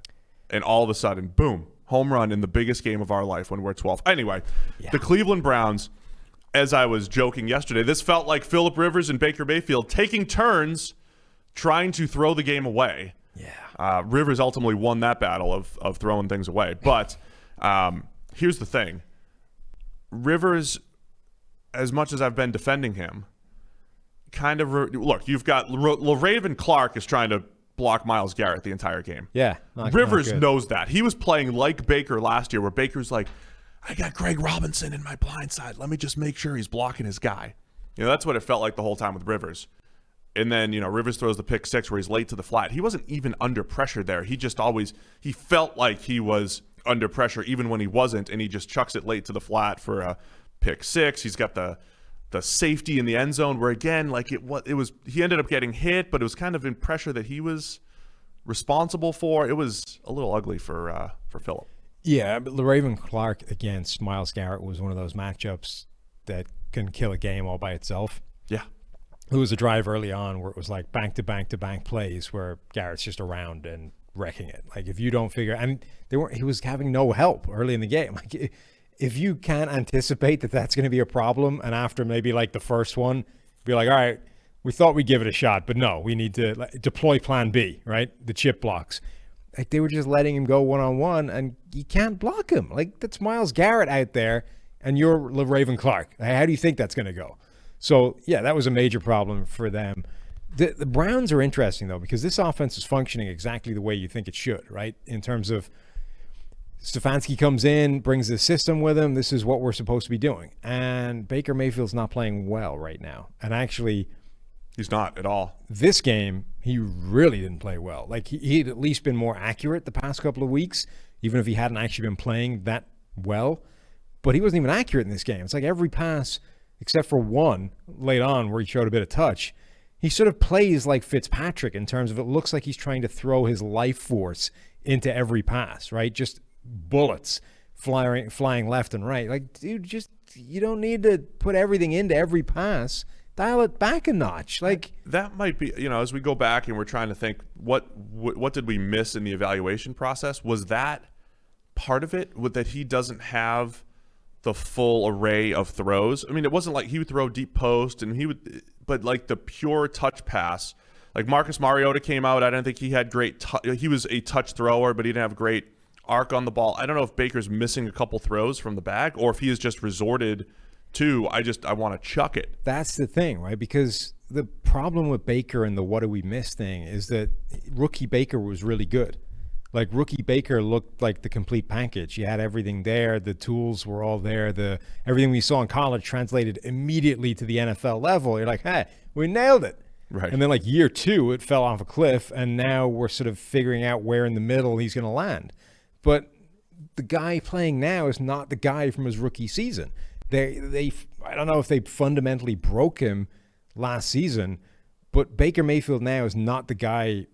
And all of a sudden, boom, home run in the biggest game of our life when we're 12. Anyway, The Cleveland Browns, as I was joking yesterday, this felt like Phillip Rivers and Baker Mayfield taking turns trying to throw the game away. Yeah. Rivers ultimately won that battle of throwing things away. But here's the thing. Rivers, as much as I've been defending him, kind of look. You've got LaRaven Clark is trying to block Myles Garrett the entire game. Yeah, Rivers knows that. He was playing like Baker last year, where Baker's like, I got Greg Robinson in my blind side. Let me just make sure he's blocking his guy. That's what it felt like the whole time with Rivers. And then, Rivers throws the pick six where he's late to the flat. He wasn't even under pressure there. He felt like he was under pressure even when he wasn't, and he just chucks it late to the flat for a pick six. He's got the safety in the end zone where, again, like it was he ended up getting hit, but it was kind of in pressure that he was responsible for. It was a little ugly for Phillip. Yeah, but LaRaven Clark against Myles Garrett was one of those matchups that can kill a game all by itself. Yeah. It was a drive early on where it was like bank to bank to bank plays where Garrett's just around and wrecking it. Like if you don't figure, he was having no help early in the game. Like if you can't anticipate that that's going to be a problem, and after maybe like the first one, be like, all right, we thought we'd give it a shot, but no, we need to deploy plan B, right? The chip blocks. Like they were just letting him go one-on-one, and you can't block him. Like that's Myles Garrett out there, and you're LaRaven Clark. How do you think that's going to go? So, yeah, that was a major problem for them. The Browns are interesting, though, because this offense is functioning exactly the way you think it should, right? In terms of Stefanski comes in, brings the system with him. This is what we're supposed to be doing. And Baker Mayfield's not playing well right now. And actually, he's not at all. This game, he really didn't play well. Like, he'd at least been more accurate the past couple of weeks, even if he hadn't actually been playing that well. But he wasn't even accurate in this game. It's like every pass, except for one late on where he showed a bit of touch, he sort of plays like Fitzpatrick in terms of it looks like he's trying to throw his life force into every pass, right? Just bullets flying left and right. Like, dude, you don't need to put everything into every pass. Dial it back a notch. Like that might be, as we go back and we're trying to think, what did we miss in the evaluation process? Was that part of it? That he doesn't have the full array of throws? I mean, it wasn't like he would throw deep post but like the pure touch pass, like Marcus Mariota came out. I don't think he had great he was a touch thrower, but he didn't have great arc on the ball. I don't know if Baker's missing a couple throws from the bag or if he has just resorted to, I want to chuck it. That's the thing, right? Because the problem with Baker and the what do we miss thing is that rookie Baker was really good. Like rookie Baker looked like the complete package. You had everything there. The tools were all there. Everything we saw in college translated immediately to the NFL level. You're like, hey, we nailed it. Right. And then like year two, it fell off a cliff, and now we're sort of figuring out where in the middle he's going to land. But the guy playing now is not the guy from his rookie season. I don't know if they fundamentally broke him last season, but Baker Mayfield now is not the guy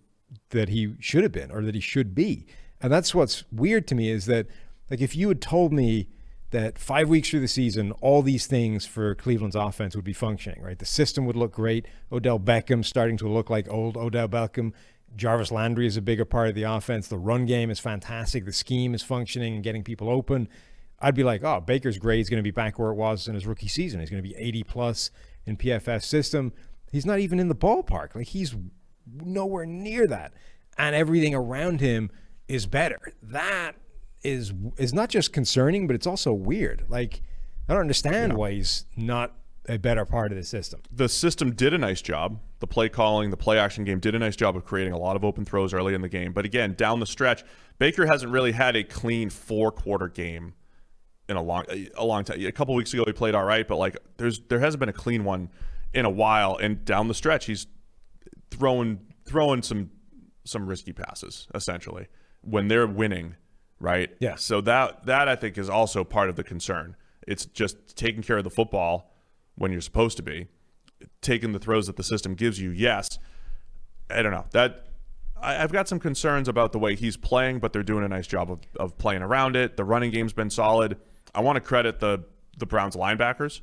that he should have been or that he should be. And that's what's weird to me is that, like, if you had told me that 5 weeks through the season, all these things for Cleveland's offense would be functioning, right? The system would look great. Odell Beckham starting to look like old Odell Beckham. Jarvis Landry is a bigger part of the offense. The run game is fantastic. The scheme is functioning and getting people open. I'd be like, oh, Baker's grade is going to be back where it was in his rookie season. He's going to be 80 plus in PFF system. He's not even in the ballpark. Like, he's nowhere near that. And everything around him is better. That is not just concerning, but it's also weird. Like, I don't understand why he's not a better part of the system. The system did a nice job. The play calling, the play action game did a nice job of creating a lot of open throws early in the game. But again, down the stretch, Baker hasn't really had a clean 4-quarter game in a long time. A couple weeks ago he played all right, but like there hasn't been a clean one in a while. And down the stretch, he's throwing some risky passes essentially when they're winning, right? Yeah. So that I think is also part of the concern. It's just taking care of the football when you're supposed to be, taking the throws that the system gives you. Yes, I don't know that. I've got some concerns about the way he's playing, but they're doing a nice job of playing around it. The running game's been solid. I want to credit the Browns linebackers,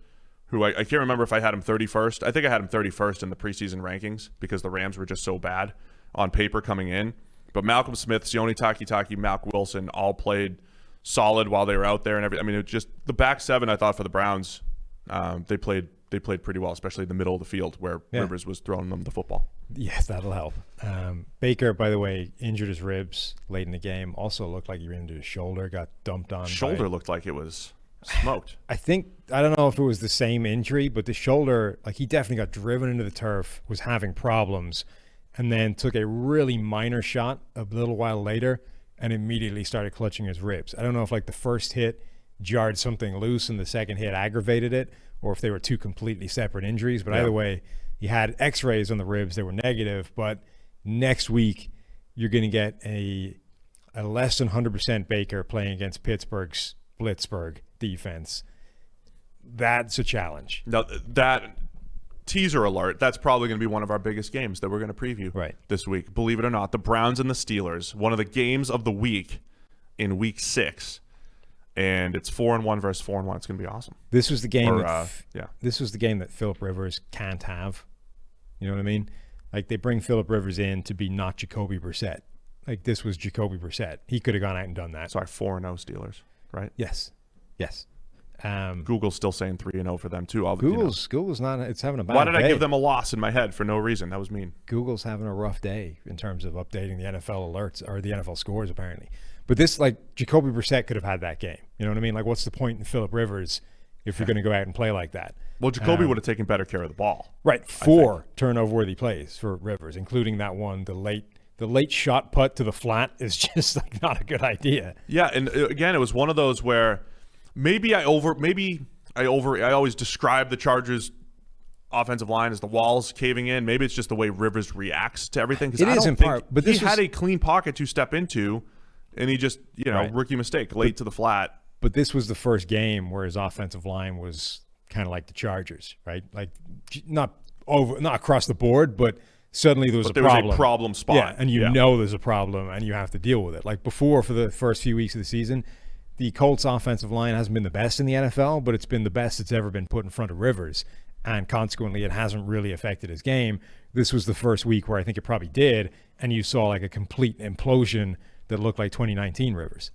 who I can't remember if I had him 31st. I think I had him 31st in the preseason rankings because the Rams were just so bad on paper coming in. But Malcolm Smith, Sione Takitaki, Malk Wilson all played solid while they were out there and everything. I mean, it just the back seven, I thought, for the Browns, they played pretty well, especially the middle of the field where Rivers was throwing them the football. Yes, that'll help. Baker, by the way, injured his ribs late in the game. Also looked like he ran into his shoulder, got dumped on. Shoulder looked like it was smoked. I don't know if it was the same injury, but the shoulder, like he definitely got driven into the turf, was having problems, and then took a really minor shot a little while later and immediately started clutching his ribs. I don't know if like the first hit jarred something loose and the second hit aggravated it, or if they were two completely separate injuries. But either way, he had x-rays on the ribs that were negative. But next week, you're going to get a less than 100% Baker playing against Pittsburgh's Blitzburgh defense. That's a challenge. Now, that teaser alert, that's probably going to be one of our biggest games that we're going to preview this week. Believe it or not, the Browns and the Steelers, one of the games of the week in week 6. And it's 4-1 versus 4-1. It's going to be awesome. This was the game. This was the game that Phillip Rivers can't have. You know what I mean? Like they bring Phillip Rivers in to be not Jacoby Brissett. Like this was Jacoby Brissett. He could have gone out and done that. Sorry, 4-0 Steelers, right? Yes. Google's still saying 3-0 for them too. Google's not. It's having a bad day. Why did I give them a loss in my head for no reason? That was mean. Google's having a rough day in terms of updating the NFL alerts or the NFL scores apparently. But this, like, Jacoby Brissett could have had that game. You know what I mean? Like, what's the point in Phillip Rivers if you're going to go out and play like that? Well, Jacoby would have taken better care of the ball. Right. 4 turnover-worthy plays for Rivers, including that one, the late shot put to the flat is just, like, not a good idea. Yeah, and again, it was one of those where I always describe the Chargers' offensive line as the walls caving in. Maybe it's just the way Rivers reacts to everything. It is in part. But he had a clean pocket to step into, and he just, rookie mistake, late to the flat. But this was the first game where his offensive line was kind of like the Chargers, right? Like not across the board, but suddenly there was a problem spot. Yeah, and you know there's a problem, and you have to deal with it. Like before, for the first few weeks of the season, the Colts offensive line hasn't been the best in the NFL, but it's been the best it's ever been put in front of Rivers, and consequently it hasn't really affected his game. This was the first week where I think it probably did, and you saw like a complete implosion that looked like 2019 Rivers.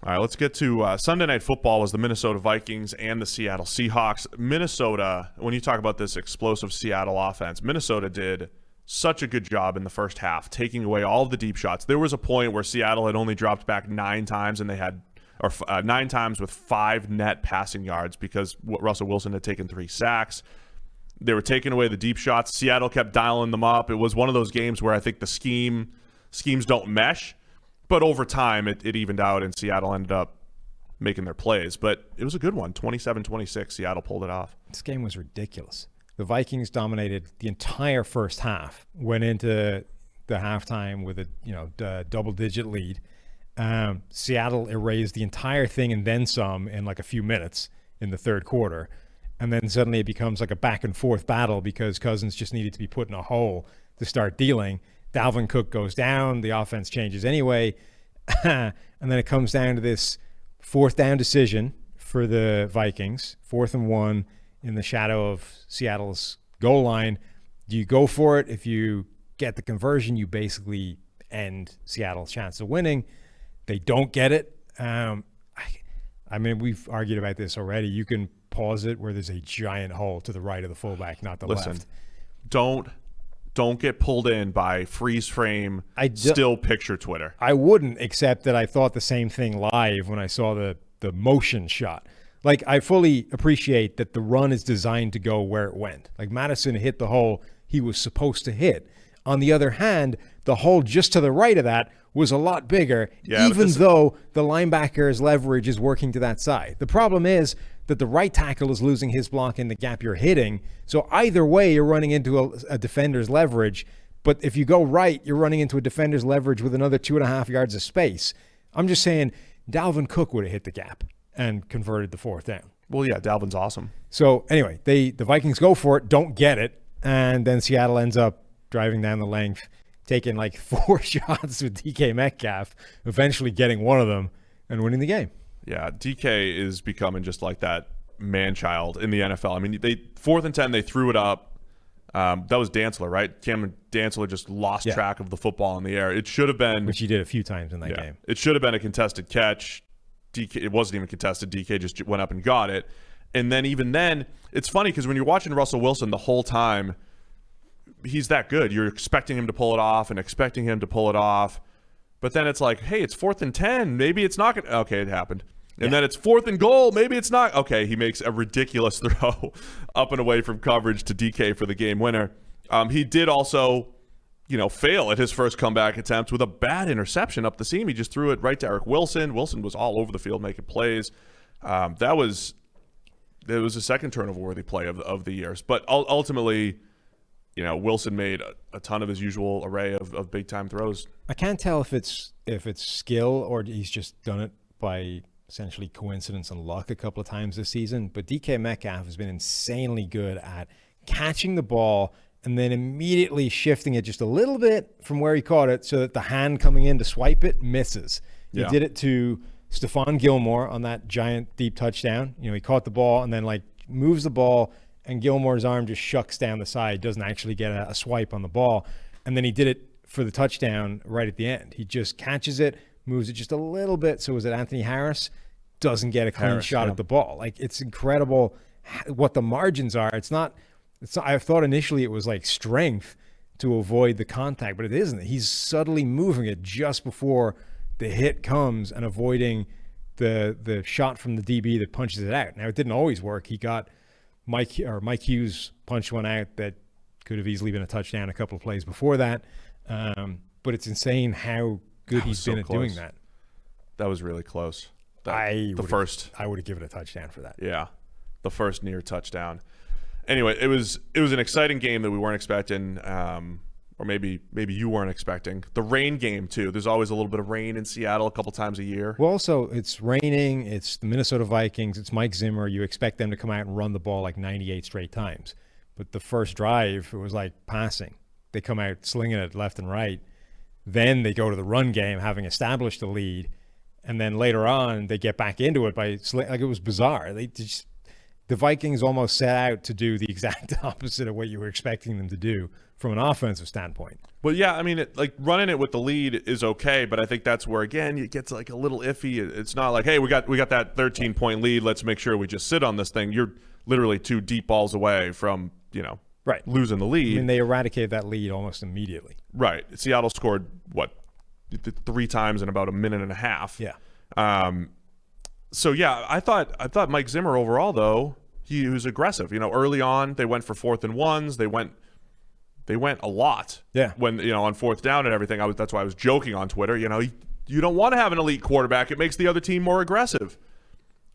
All right, let's get to Sunday Night Football was the Minnesota Vikings and the Seattle Seahawks. Minnesota, when you talk about this explosive Seattle offense, Minnesota did such a good job in the first half, taking away all of the deep shots. There was a point where Seattle had only dropped back 9 times, and they had 9 times with 5 net passing yards because Russell Wilson had taken 3 sacks. They were taking away the deep shots. Seattle kept dialing them up. It was one of those games where I think the schemes don't mesh. But over time, it evened out, and Seattle ended up making their plays. But it was a good one, 27-26. Seattle pulled it off. This game was ridiculous. The Vikings dominated the entire first half, went into the halftime with a double-digit lead. Seattle erased the entire thing and then some in like a few minutes in the third quarter. And then suddenly it becomes like a back-and-forth battle because Cousins just needed to be put in a hole to start dealing. Dalvin Cook goes down, the offense changes anyway, and then it comes down to this 4th down decision for the Vikings, 4th and 1 in the shadow of Seattle's goal line. Do you go for it? If you get the conversion, you basically end Seattle's chance of winning. They don't get it. I mean, we've argued about this already. You can pause it where there's a giant hole to the right of the fullback, not the left. Don't get pulled in by freeze frame, still picture Twitter. I wouldn't, except that I thought the same thing live when I saw the motion shot. Like, I fully appreciate that the run is designed to go where it went. Like, Madison hit the hole he was supposed to hit. On the other hand, the hole just to the right of that was a lot bigger, even though the linebacker's leverage is working to that side. The problem is that the right tackle is losing his block in the gap you're hitting. So either way, you're running into a defender's leverage. But if you go right, you're running into a defender's leverage with another 2.5 yards of space. I'm just saying Dalvin Cook would have hit the gap and converted the 4th down. Well, yeah, Dalvin's awesome. So anyway, the Vikings go for it, don't get it. And then Seattle ends up driving down the length, taking like 4 shots with DK Metcalf, eventually getting one of them and winning the game. Yeah, DK is becoming just like that man-child in the NFL. I mean, 4th and 10, they threw it up. That was Dantzler, right? Cameron Dantzler just lost track of the football in the air. It should have been... Which he did a few times in that game. It should have been a contested catch. It wasn't even contested. DK just went up and got it. And then even then, it's funny because when you're watching Russell Wilson the whole time, he's that good. You're expecting him to pull it off and expecting him to pull it off. But then it's like, hey, it's 4th and 10. Maybe it's not going to... Okay, it happened. And then it's 4th and goal. Maybe it's not. Okay, he makes a ridiculous throw up and away from coverage to DK for the game winner. He did also, fail at his first comeback attempt with a bad interception up the seam. He just threw it right to Eric Wilson. Wilson was all over the field making plays. It was a second turnover-worthy play of the years. But ultimately, Wilson made a ton of his usual array of big-time throws. I can't tell if it's skill or he's just done it by essentially coincidence and luck a couple of times this season. But DK Metcalf has been insanely good at catching the ball and then immediately shifting it just a little bit from where he caught it so that the hand coming in to swipe it misses. He did it to Stephon Gilmore on that giant deep touchdown. He caught the ball and then moves the ball and Gilmore's arm just shucks down the side, doesn't actually get a swipe on the ball. And then he did it for the touchdown right at the end. He just catches it, moves it just a little bit. So was it Anthony Harris? Doesn't get a clean shot at the ball. It's incredible what the margins are. It's not, I thought initially it was strength to avoid the contact, but it isn't. He's subtly moving it just before the hit comes and avoiding the shot from the DB that punches it out. Now, it didn't always work. He got Mike Hughes punched one out that could have easily been a touchdown a couple of plays before that. But it's insane how good he's been at doing that. That was really close. I would have given a touchdown for that. Yeah, the first near touchdown. Anyway, it was an exciting game that we weren't expecting, or maybe you weren't expecting. The rain game too. There's always a little bit of rain in Seattle a couple times a year. Well, also it's raining. It's the Minnesota Vikings. It's Mike Zimmer. You expect them to come out and run the ball 98 straight times. But the first drive, it was passing. They come out slinging it left and right. Then they go to the run game, having established the lead. And then later on, they get back into it by it was bizarre. The Vikings almost set out to do the exact opposite of what you were expecting them to do from an offensive standpoint. Well, yeah, I mean, running it with the lead is okay, but I think that's where again it gets a little iffy. It's not hey, we got that 13-point lead. Let's make sure we just sit on this thing. You're literally 2 deep balls away from losing the lead. I mean, they eradicated that lead almost immediately. Right. Seattle scored 3 times in about a minute and a half. Yeah. So yeah, I thought Mike Zimmer overall though, he was aggressive. Early on they went for 4th and 1s. They went a lot. Yeah. When on 4th down and everything. That's why I was joking on Twitter. You don't want to have an elite quarterback. It makes the other team more aggressive.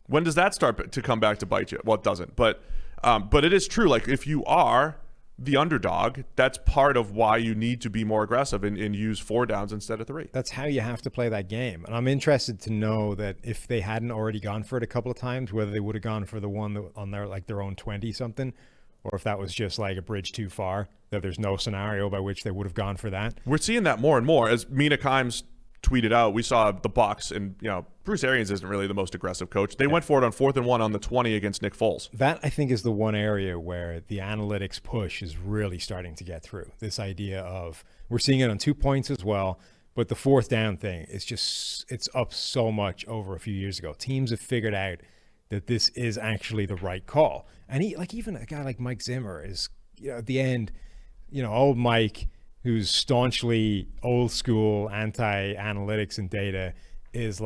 When does that start to come back to bite you? Well, it doesn't. But it is true. If you are the underdog, that's part of why you need to be more aggressive and use 4 downs instead of 3. That's how you have to play that game. And I'm interested to know that if they hadn't already gone for it a couple of times, whether they would have gone for the one that on their own 20 something, or if that was just a bridge too far, that there's no scenario by which they would have gone for that. We're seeing that more and more. As Mina Kimes tweeted out, we saw the Bucs, and Bruce Arians isn't really the most aggressive coach. They went for it on 4th and 1 on the 20 against Nick Foles. That I think is the one area where the analytics push is really starting to get through. This idea of, we're seeing it on 2 points as well, but the 4th down thing is it's up so much over a few years ago. Teams have figured out that this is actually the right call. And even a guy like Mike Zimmer is, at the end, old Mike, who's staunchly old school anti-analytics and data, is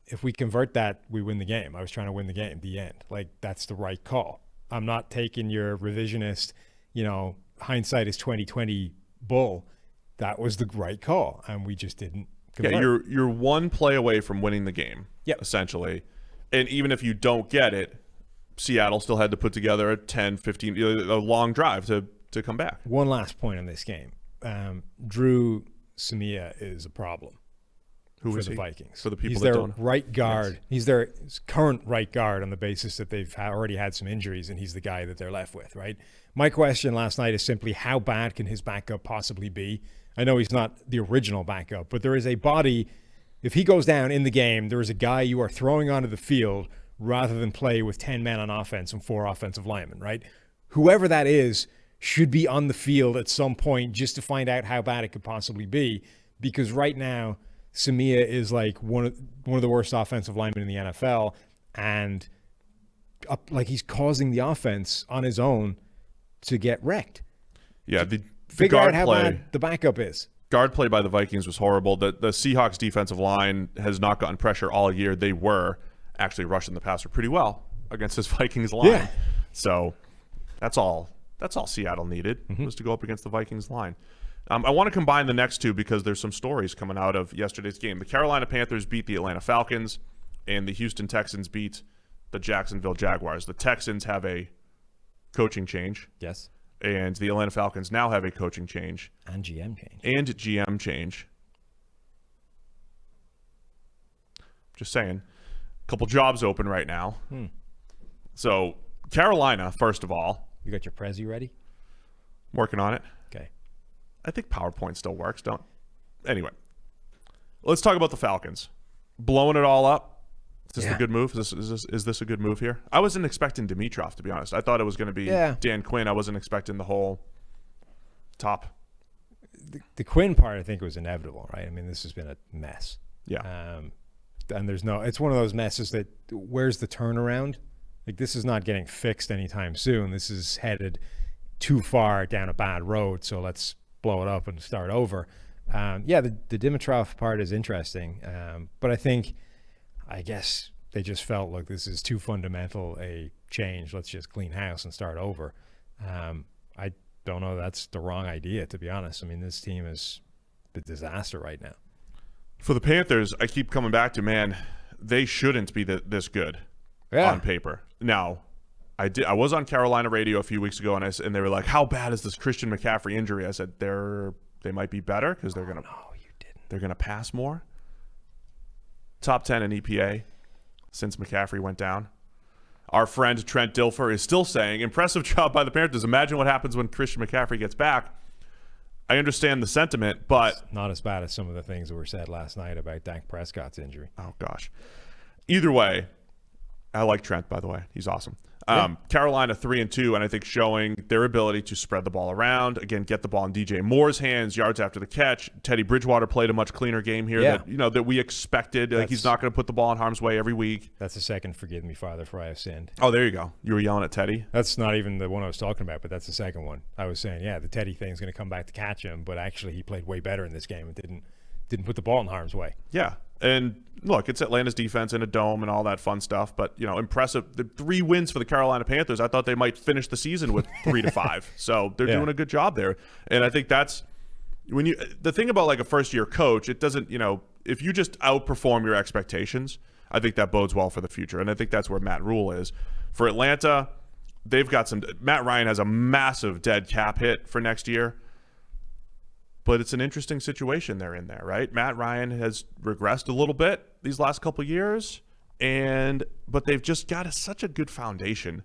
if we convert that, we win the game. I was trying to win the game, the end. That's the right call. I'm not taking your revisionist, hindsight is 20/20 bull. That was the right call, and we just didn't convert. Yeah, you're 1 play away from winning the game, essentially. And even if you don't get it, Seattle still had to put together a 10, 15, a long drive to come back. One last point on this game. Drew Samia is a problem. Who is the he? Vikings? For the people He's that their don't. right guard. Yes. He's their current right guard on the basis that they've already had some injuries, and he's the guy that they're left with, right? My question last night is simply, how bad can his backup possibly be? I know he's not the original backup, but there is a body. If he goes down in the game, there is a guy you are throwing onto the field rather than play with 10 men on offense and 4 offensive linemen, right? Whoever that is should be on the field at some point just to find out how bad it could possibly be, because right now Samia is one of the worst offensive linemen in the NFL, and he's causing the offense on his own to get wrecked. Yeah, figure out how bad the backup is. Guard play by the Vikings was horrible. The Seahawks defensive line has not gotten pressure all year. They were actually rushing the passer pretty well against this Vikings line. Yeah. So that's all Seattle needed was to go up against the Vikings line. I want to combine the next two because there's some stories coming out of yesterday's game. The Carolina Panthers beat the Atlanta Falcons, and the Houston Texans beat the Jacksonville Jaguars. The Texans have a coaching change. Yes. And the Atlanta Falcons now have a coaching change. And GM change. And GM change. Just saying. A couple jobs open right now. So, Carolina, first of all. You got your Prezi ready? Working on it. Okay. I think PowerPoint still works, don't? Anyway. Let's talk about the Falcons. Blowing it all up. Is this a good move? Is this a good move here? I wasn't expecting Dimitrov, to be honest. I thought it was going to be Dan Quinn. I wasn't expecting the whole top. The Quinn part, I think, was inevitable, right? I mean, this has been a mess. Yeah. And it's one of those messes that, where's the turnaround? Like, this is not getting fixed anytime soon. This is headed too far down a bad road, so let's blow it up and start over. The Dimitrov part is interesting, but I guess they just felt like this is too fundamental a change. Let's just clean house and start over. I don't know. That's the wrong idea, to be honest. I mean, this team is a disaster right now. For the Panthers, I keep coming back to, man, they shouldn't be this good on paper. Now, I was on Carolina radio a few weeks ago, and they were like, how bad is this Christian McCaffrey injury? I said, they might be better because they're going to pass more. Top 10 in EPA since McCaffrey went down. Our friend Trent Dilfer is still saying, impressive job by the Panthers. Imagine what happens when Christian McCaffrey gets back. I understand the sentiment, but it's not as bad as some of the things that were said last night about Dak Prescott's injury. Oh, gosh. Either way, I like Trent, by the way. He's awesome. Carolina 3-2, and I think showing their ability to spread the ball around. Again, get the ball in DJ Moore's hands, yards after the catch. Teddy Bridgewater played a much cleaner game here that we expected. Like, he's not going to put the ball in harm's way every week. That's the second "Forgive me, Father, for I have sinned." Oh, there you go. You were yelling at Teddy? That's not even the one I was talking about, but that's the second one. I was saying, the Teddy thing's going to come back to catch him, but actually he played way better in this game and didn't put the ball in harm's way. Yeah. And look, it's Atlanta's defense in a dome and all that fun stuff, but impressive. The 3 wins for the Carolina Panthers. I thought they might finish the season with 3-5. So they're doing a good job there. And I think that's the thing about like a first-year coach. It doesn't, if you just outperform your expectations, I think that bodes well for the future. And I think that's where Matt Rule is. For Atlanta, they've got Matt Ryan has a massive dead cap hit for next year. But it's an interesting situation they're in there, right? Matt Ryan has regressed a little bit these last couple of years, but they've just got such a good foundation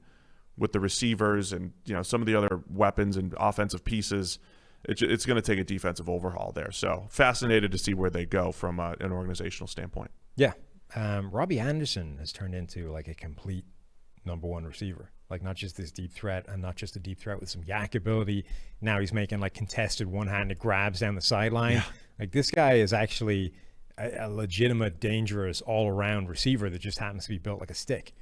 with the receivers and some of the other weapons and offensive pieces. It's going to take a defensive overhaul there. So fascinated to see where they go from an organizational standpoint. Yeah, Robbie Anderson has turned into like a complete number one receiver. Like, not just this deep threat, and not just a deep threat with some yak ability. Now he's making like contested one-handed grabs down the sideline. Yeah. Like, this guy is actually a legitimate, dangerous, all-around receiver that just happens to be built like a stick.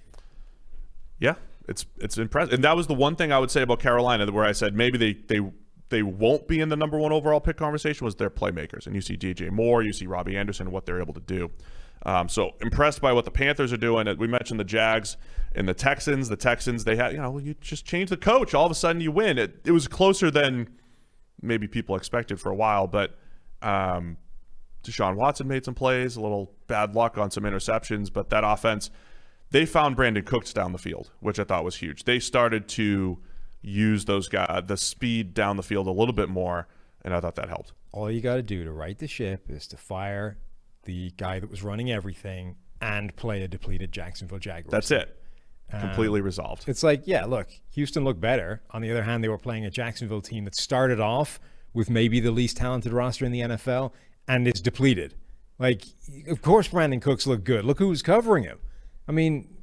Yeah, it's impressive. And that was the one thing I would say about Carolina, where I said maybe they won't be in the number one overall pick conversation, was their playmakers. And you see DJ Moore, you see Robbie Anderson, what they're able to do. So impressed by what the Panthers are doing. We mentioned the Jags and the Texans. The Texans, they had, you just change the coach. All of a sudden you win. It was closer than maybe people expected for a while, but Deshaun Watson made some plays, a little bad luck on some interceptions, but that offense, they found Brandon Cooks down the field, which I thought was huge. They started to use those guys, the speed down the field a little bit more, and I thought that helped. All you got to do to right the ship is to fire the guy that was running everything and play a depleted Jacksonville Jaguars. That's it. Completely resolved. It's like, look, Houston looked better. On the other hand, they were playing a Jacksonville team that started off with maybe the least talented roster in the NFL and is depleted. Like, of course Brandon Cooks looked good. Look who was covering him. I mean,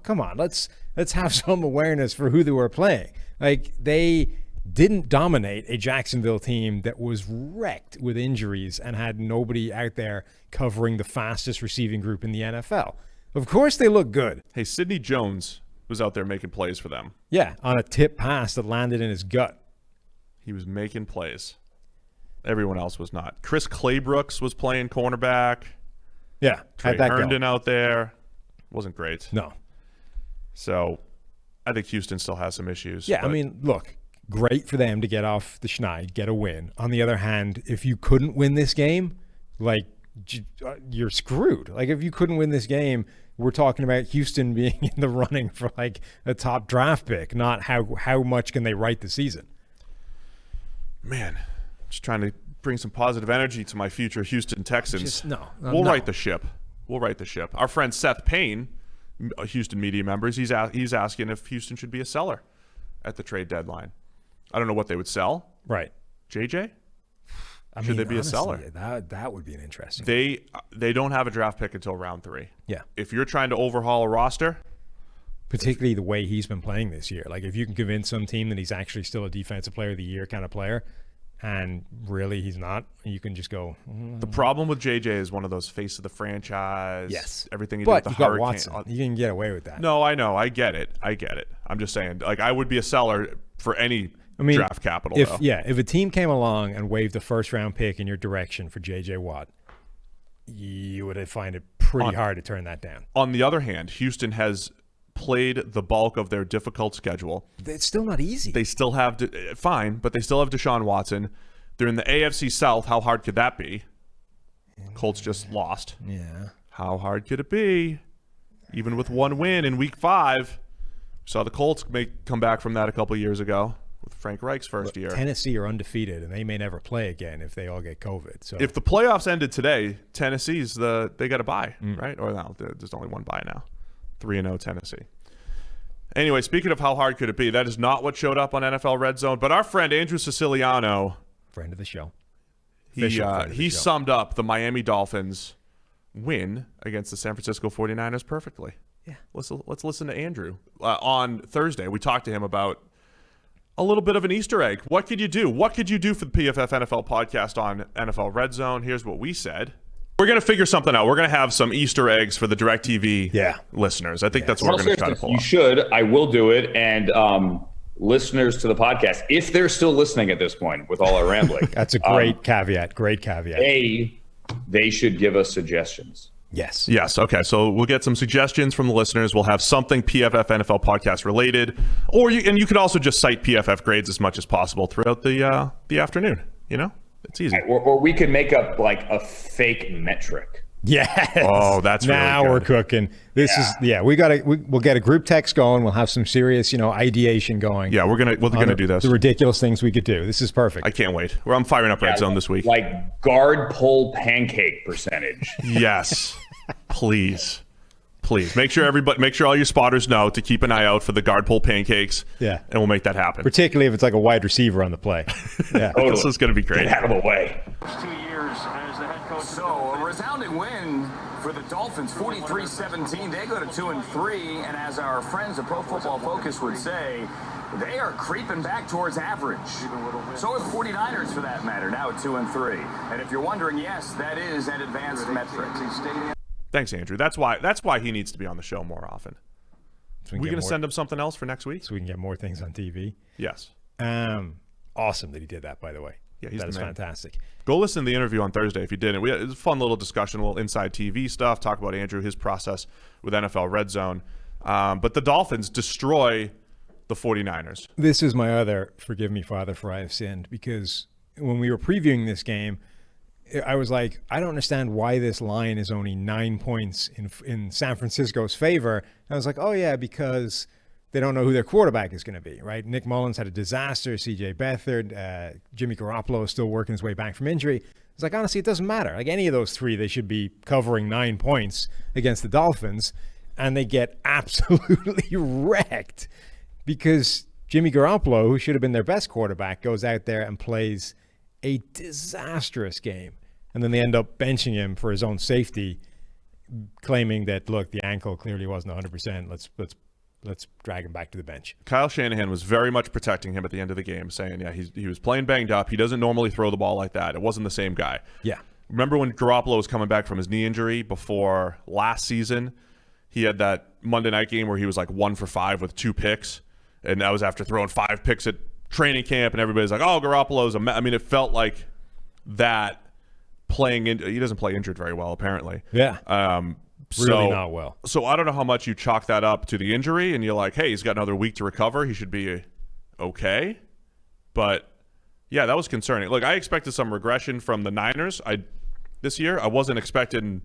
come on. Let's have some awareness for who they were playing. Like, they didn't dominate a Jacksonville team that was wrecked with injuries and had nobody out there covering the fastest receiving group in the NFL. Of course they look good. Hey, Sidney Jones was out there making plays for them. Yeah, on a tip pass that landed in his gut. He was making plays. Everyone else was not. Chris Claybrooks was playing cornerback. Yeah, Trey how'd that Herndon go? out there. Wasn't great. No. So I think Houston still has some issues. Yeah, I but mean, look, great for them to get off the schneid, get a win. On the other hand, if you couldn't win this game, like, you're screwed. Like, if you couldn't win this game, we're talking about Houston being in the running for like a top draft pick, not how much can they write the season. Man, just trying to bring some positive energy to my future Houston Texans. We'll right the ship. We'll right the ship. Our friend Seth Payne, a Houston media member, he's asking if Houston should be a seller at the trade deadline. I don't know what they would sell. Right. JJ? Should they be honestly, a seller? That would be an interesting. They don't have a draft pick until round 3. Yeah. If you're trying to overhaul a roster, particularly the way he's been playing this year, like if you can convince some team that he's actually still a defensive player of the year kind of player, and really he's not, you can just go. The problem with JJ is one of those face of the franchise. Yes. Everything he but did with you the got Hurricane. Watson. You can get away with that. No, I know. I get it. I'm just saying, like, I would be a seller for any draft capital. If though. if a team came along and waved a first round pick in your direction for JJ Watt, you would find it pretty hard to turn that down. On the other hand, Houston has played the bulk of their difficult schedule. It's still not easy. They still have fine, but they still have Deshaun Watson. They're in the AFC South. How hard could that be? Colts just lost. Yeah. How hard could it be? Even with one win in Week 5, saw the Colts come back from that a couple years ago with Frank Reich's first year. Tennessee are undefeated, and they may never play again if they all get COVID. So if the playoffs ended today, Tennessee's they got a bye, right? Or no, there's only one bye now. 3-0 Tennessee. Anyway, speaking of how hard could it be, that is not what showed up on NFL Red Zone. But our friend Andrew Siciliano, friend of the show, he summed up the Miami Dolphins' win against the San Francisco 49ers perfectly. Yeah. Let's listen to Andrew. On Thursday, we talked to him about a little bit of an Easter egg. What could you do? What could you do for the PFF NFL podcast on NFL Red Zone? Here's what we said. We're going to figure something out. We're going to have some Easter eggs for the DirecTV listeners. I think that's what we're going to try to pull off. You should. I will do it. And listeners to the podcast, if they're still listening at this point with all our rambling. That's a great caveat. Great caveat. They should give us suggestions. Yes. Okay. So we'll get some suggestions from the listeners. We'll have something PFF NFL podcast related, you could also just cite PFF grades as much as possible throughout the afternoon. You know, it's easy. Or we could make up like a fake metric. Yes. Oh, that's now really we're cooking. We'll get a group text going. We'll have some serious, ideation going. Yeah, we're gonna do this. The ridiculous things we could do. This is perfect. I can't wait. I'm firing up Red Zone this week. Like guard pull pancake percentage. Yes, please. Make sure all your spotters know to keep an eye out for the guard pull pancakes. Yeah, and we'll make that happen. Particularly if it's like a wide receiver on the play. Yeah, totally. This is going to be great. Get out of the way. 2 years as the head coach. So a resounding win for the Dolphins, 43-17. They go to 2-3, and as our friends at Pro Football Focus would say, they are creeping back towards average. So are the 49ers, for that matter, now at 2-3. And if you're wondering, yes, that is an advanced metric. Thanks, Andrew. That's why he needs to be on the show more often. So we going to send him something else for next week? So we can get more things on TV? Yes. Awesome that he did that, by the way. Yeah, that is fantastic. Go listen to the interview on Thursday if you didn't. It was a fun little discussion, a little inside TV stuff, talk about Andrew, his process with NFL Red Zone. But the Dolphins destroy the 49ers. This is my other forgive me, Father, for I have sinned, because when we were previewing this game, I was like, I don't understand why this line is only 9 points in San Francisco's favor. And I was like, oh, yeah, because they don't know who their quarterback is going to be, right? Nick Mullins had a disaster. C.J. Beathard, Jimmy Garoppolo is still working his way back from injury. It's like, honestly, it doesn't matter. Like any of those three, they should be covering 9 points against the Dolphins, and they get absolutely wrecked because Jimmy Garoppolo, who should have been their best quarterback, goes out there and plays a disastrous game. And then they end up benching him for his own safety, claiming that, look, the ankle clearly wasn't 100%. Let's drag him back to the bench. Kyle Shanahan was very much protecting him at the end of the game, saying, yeah, he was playing banged up. He doesn't normally throw the ball like that. It wasn't the same guy. Yeah. Remember when Garoppolo was coming back from his knee injury before last season? He had that Monday night game where he was like 1 for 5 with 2 picks. And that was after throwing 5 picks at training camp, and everybody's like, oh, Garoppolo's a I mean, it felt like that he doesn't play injured very well, apparently. Yeah. Really not well. So I don't know how much you chalk that up to the injury, and you're like, hey, he's got another week to recover. He should be okay. But, yeah, that was concerning. Look, I expected some regression from the Niners this year. I wasn't expecting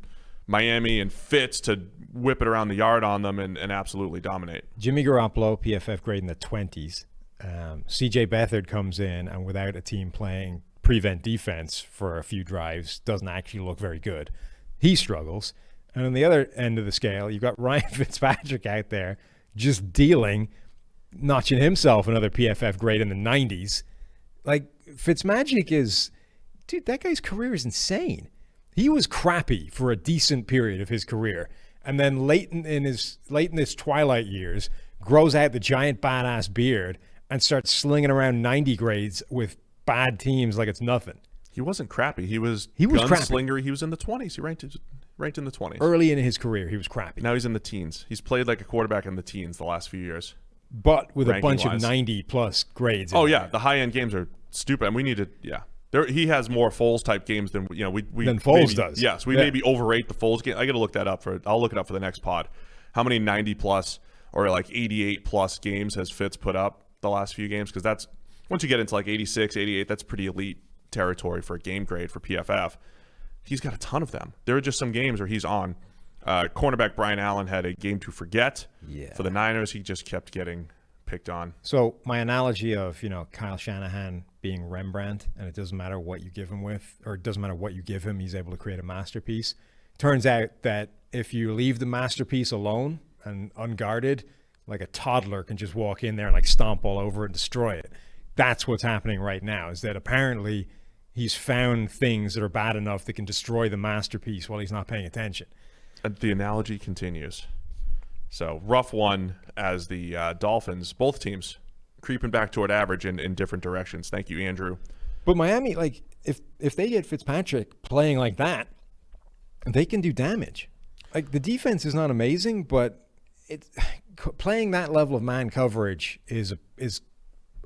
Miami and Fitz to whip it around the yard on them and absolutely dominate. Jimmy Garoppolo, PFF grade in the 20s. CJ Beathard comes in, and without a team playing prevent defense for a few drives, doesn't actually look very good. He struggles. And on the other end of the scale, you've got Ryan Fitzpatrick out there just dealing, notching himself another PFF grade in the 90s. Like, Fitzmagic dude, that guy's career is insane. He was crappy for a decent period of his career. And then late in his twilight years, grows out the giant badass beard and starts slinging around 90 grades with bad teams like it's nothing. He wasn't crappy. He was gunslinger. Crappy. He was in the 20s. He ranked in the 20s. Early in his career, he was crappy. Now he's in the teens. He's played like a quarterback in the teens the last few years. But with a bunch of 90-plus grades. Oh, yeah. The high-end games are stupid. And we need to, he has more Foles-type games than, we than Foles does. Yes. We maybe overrate the Foles game. I got to look that up. I'll look it up for the next pod. How many 90-plus or like 88-plus games has Fitz put up the last few games? Because that's, once you get into like 86, 88, that's pretty elite territory for a game grade for PFF. He's got a ton of them. There are just some games where he's on. Cornerback Brian Allen had a game to forget for the Niners. He just kept getting picked on. So my analogy of, Kyle Shanahan being Rembrandt, and it doesn't matter what you give him it doesn't matter what you give him, he's able to create a masterpiece. Turns out that if you leave the masterpiece alone and unguarded, like a toddler can just walk in there and like stomp all over it and destroy it. That's what's happening right now, is that apparently he's found things that are bad enough that can destroy the masterpiece while he's not paying attention. And the analogy continues. So rough one as the Dolphins, both teams creeping back toward average in different directions. Thank you, Andrew. But Miami, like if they get Fitzpatrick playing like that, they can do damage. Like the defense is not amazing, but playing that level of man coverage is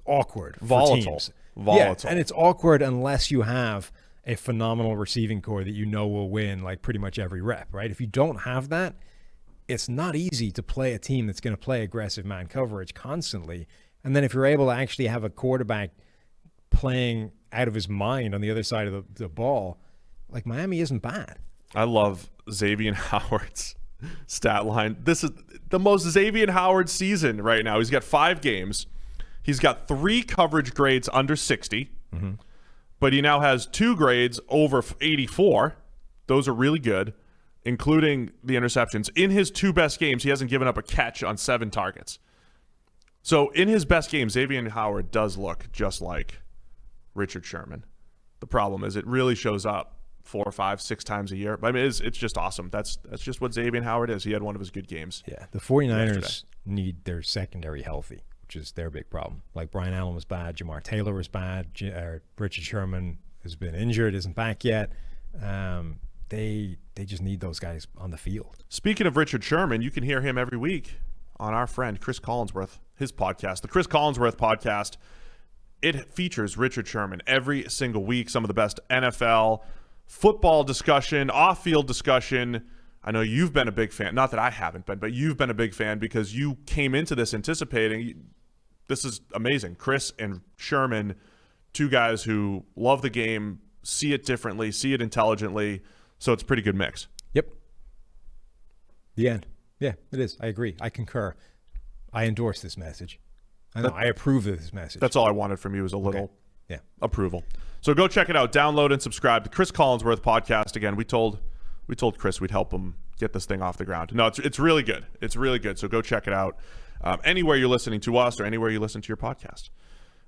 awkward. Volatile. For teams. Volatile. Yeah, and it's awkward unless you have a phenomenal receiving core that will win like pretty much every rep, right? If you don't have that, it's not easy to play a team that's going to play aggressive man coverage constantly. And then if you're able to actually have a quarterback playing out of his mind on the other side of the ball, like Miami isn't bad. I love Xavier Howard's stat line. This is the most Xavier Howard season right now. He's got 5 games. He's got 3 coverage grades under 60. Mm-hmm. But he now has 2 grades over 84. Those are really good, including the interceptions. In his 2 best games, he hasn't given up a catch on 7 targets. So in his best game, Xavier Howard does look just like Richard Sherman. The problem is it really shows up 4, 5, 6 times a year. But I mean, it's just awesome. That's just what Xavier Howard is. He had one of his good games. Yeah, the 49ers need their secondary healthy, which is their big problem. Like Brian Allen was bad, Jamar Taylor was bad, Richard Sherman has been injured, isn't back yet. They just need those guys on the field. Speaking of Richard Sherman, you can hear him every week on our friend Chris Collinsworth, his podcast, the Chris Collinsworth podcast. It features Richard Sherman every single week, some of the best NFL football discussion, off-field discussion. I know you've been a big fan. Not that I haven't been, but you've been a big fan because you came into this anticipating this is amazing. Chris and Sherman, 2 guys who love the game, see it differently, see it intelligently. So it's a pretty good mix. Yep. The end. Yeah, it is. I agree. I concur. I endorse this message. I approve of this message. That's all I wanted from you is a little approval. So go check it out. Download and subscribe to Chris Collinsworth podcast. Again, we told Chris we'd help him get this thing off the ground. No, it's really good. It's really good. So go check it out anywhere you're listening to us or anywhere you listen to your podcast.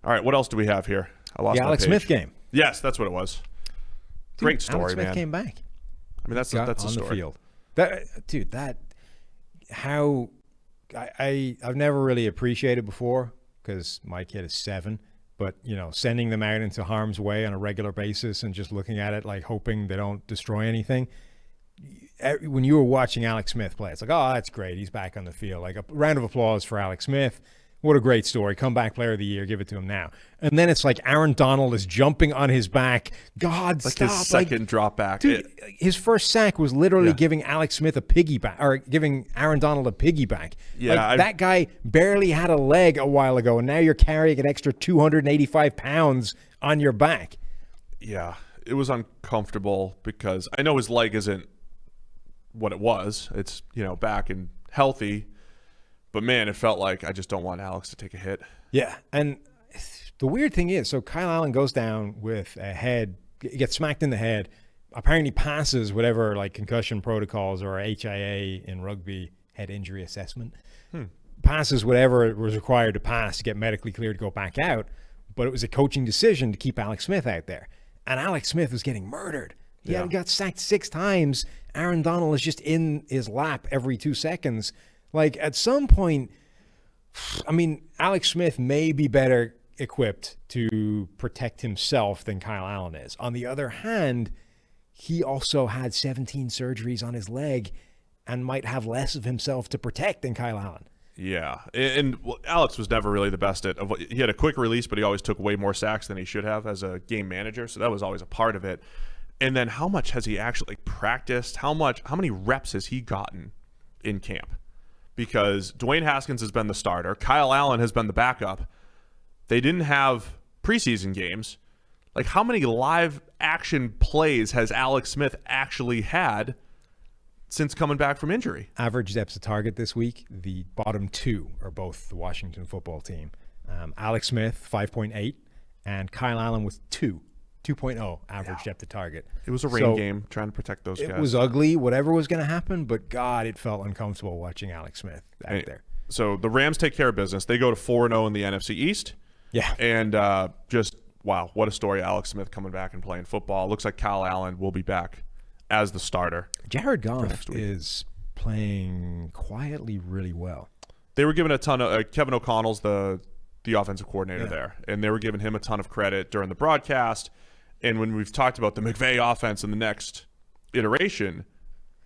All right, what else do we have here? I lost the my Alex page. Smith game. Yes, that's what it was. Dude, Great story, Alex Smith man. Came back. I mean, that's a story. The field. I've never really appreciated before because my kid is 7. But, sending them out into harm's way on a regular basis and just looking at it like hoping they don't destroy anything. When you were watching Alex Smith play, it's like, oh, that's great. He's back on the field. Like a round of applause for Alex Smith. What a great story. Comeback player of the year. Give it to him now. And then it's like Aaron Donald is jumping on his back. God, Like stop. his second drop back. Dude, his first sack was literally giving Alex Smith a piggyback, or giving Aaron Donald a piggyback. Yeah, that guy barely had a leg a while ago, and now you're carrying an extra 285 pounds on your back. Yeah, it was uncomfortable because I know his leg isn't what it was. It's, back and healthy. But, man, it felt like I just don't want Alex to take a hit. Yeah, and the weird thing is, so Kyle Allen goes down with a head, gets smacked in the head, apparently passes whatever like concussion protocols or HIA in rugby, head injury assessment, passes whatever it was required to pass to get medically cleared to go back out, but it was a coaching decision to keep Alex Smith out there. And Alex Smith was getting murdered. He had got sacked 6 times. Aaron Donald is just in his lap every 2 seconds. Like, at some point, I mean, Alex Smith may be better equipped to protect himself than Kyle Allen is. On the other hand, he also had 17 surgeries on his leg and might have less of himself to protect than Kyle Allen. Yeah, and Alex was never really the best at. He had a quick release, but he always took way more sacks than he should have as a game manager. So that was always a part of it. And then how much has he actually practiced? How many reps has he gotten in camp? Because Dwayne Haskins has been the starter. Kyle Allen has been the backup. They didn't have preseason games. Like, how many live action plays has Alex Smith actually had since coming back from injury? Average depth of target this week, the bottom 2 are both the Washington football team. Alex Smith, 5.8, and Kyle Allen with 2.0 average depth of target. It was a rain game, trying to protect those guys. It was ugly, whatever was going to happen, but God, it felt uncomfortable watching Alex Smith out there. So the Rams take care of business. They go to 4-0 in the NFC East. Yeah. And just, wow, what a story. Alex Smith coming back and playing football. Looks like Kyle Allen will be back as the starter. Jared Goff is playing quietly really well. They were given a ton of Kevin O'Connell's the offensive coordinator there, and they were giving him a ton of credit during the broadcast. And when we've talked about the McVay offense in the next iteration,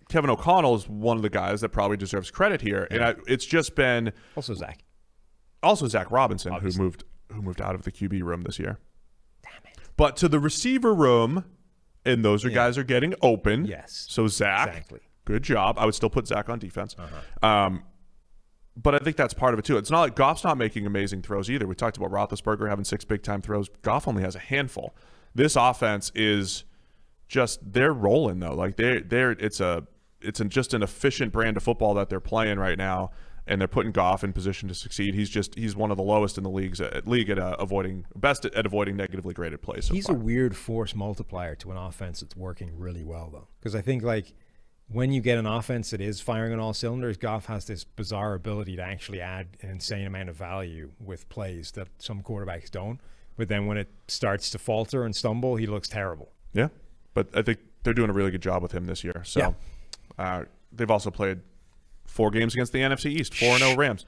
Kevin O'Connell is one of the guys that probably deserves credit here. Yeah. And it's just been also Zach Robinson, obviously, who moved out of the QB room this year. Damn it! But to the receiver room, and those are guys are getting open. Yes. So Zach, good job. I would still put Zach on defense. But I think that's part of it too. It's not like Goff's not making amazing throws either. We talked about Roethlisberger having 6 big-time throws. Goff only has a handful. This offense is just, they're rolling though. Like it's just an efficient brand of football that they're playing right now, and they're putting Goff in position to succeed. He's one of the lowest in the league at avoiding negatively graded plays. So he's far. A weird force multiplier to an offense that's working really well though, because I think like when you get an offense that is firing on all cylinders, Goff has this bizarre ability to actually add an insane amount of value with plays that some quarterbacks don't. But then when it starts to falter and stumble, he looks terrible. Yeah, but I think they're doing a really good job with him this year. So they've also played 4 games against the NFC East, 4-0 Rams.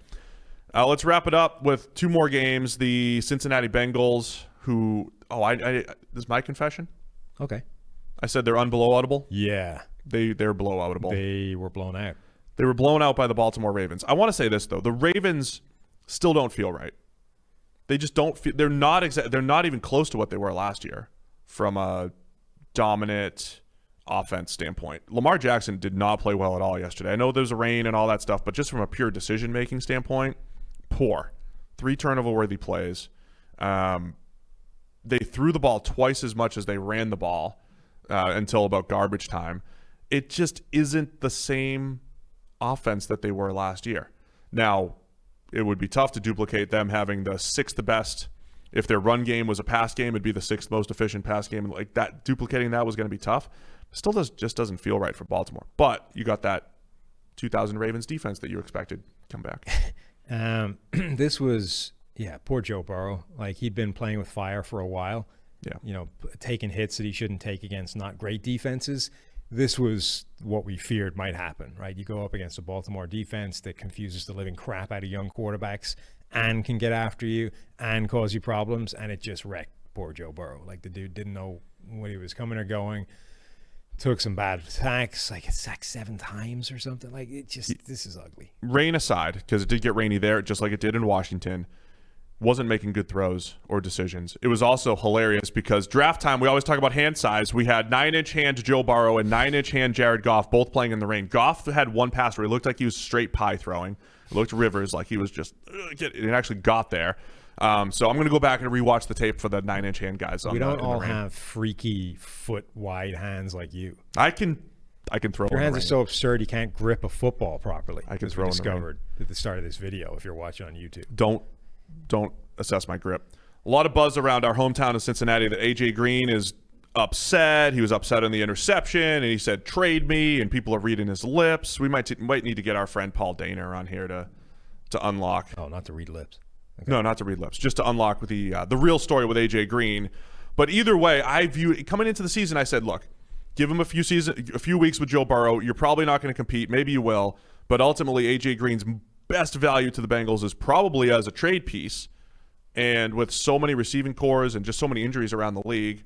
Let's wrap it up with 2 more games. The Cincinnati Bengals, who this is my confession. Okay. I said they're unblowoutable. Yeah. They're blowoutable. They were blown out. They were blown out by the Baltimore Ravens. I want to say this though: the Ravens still don't feel right. They just don't feel. They're not even close to what they were last year from a dominant offense standpoint. Lamar Jackson did not play well at all yesterday. I know there's a rain and all that stuff, but just from a pure decision-making standpoint, poor. 3 turnover-worthy plays. They threw the ball twice as much as they ran the ball until about garbage time. It just isn't the same offense that they were last year. Now, it would be tough to duplicate them having the 6th best. If their run game was a pass game, it'd be the 6th most efficient pass game. Like that, duplicating that was going to be tough. Still just doesn't feel right for Baltimore. But you got that 2000 Ravens defense that you expected come back. This was, poor Joe Burrow. Like, he'd been playing with fire for a while. Yeah. Taking hits that he shouldn't take against not great defenses. This was what we feared might happen, right? You go up against a Baltimore defense that confuses the living crap out of young quarterbacks and can get after you and cause you problems, and it just wrecked poor Joe Burrow. Like, the dude didn't know when he was coming or going. took some bad sacks, like it's sacked 7 times or something. Like this is ugly. Rain aside, because it did get rainy there, just like it did in Washington, wasn't making good throws or decisions. It was also hilarious because draft time, we always talk about hand size. We had 9-inch hand Joe Burrow and 9-inch hand Jared Goff both playing in the rain. Goff had one pass where he looked like he was straight pie throwing. It looked Rivers like he was just, it actually got there. So I'm going to go back and rewatch the tape for the 9-inch hand guys. We don't all have freaky foot-wide hands like you. I can throw. Your hands are so absurd you can't grip a football properly. I can throw. Discovered at the start of this video if you're watching on YouTube. Don't assess my grip. A lot of buzz around our hometown of Cincinnati that AJ Green is upset. He was upset on the interception, and he said, "Trade me," and people are reading his lips. We might need to get our friend Paul Dana on here to unlock. Oh, not to read lips. Okay. No, not to read lips. Just to unlock the real story with AJ Green. But either way, I view coming into the season. I said, look, give him a few weeks with Joe Burrow. You're probably not going to compete. Maybe you will, but ultimately, AJ Green's best value to the Bengals is probably as a trade piece. And with so many receiving cores and just so many injuries around the league,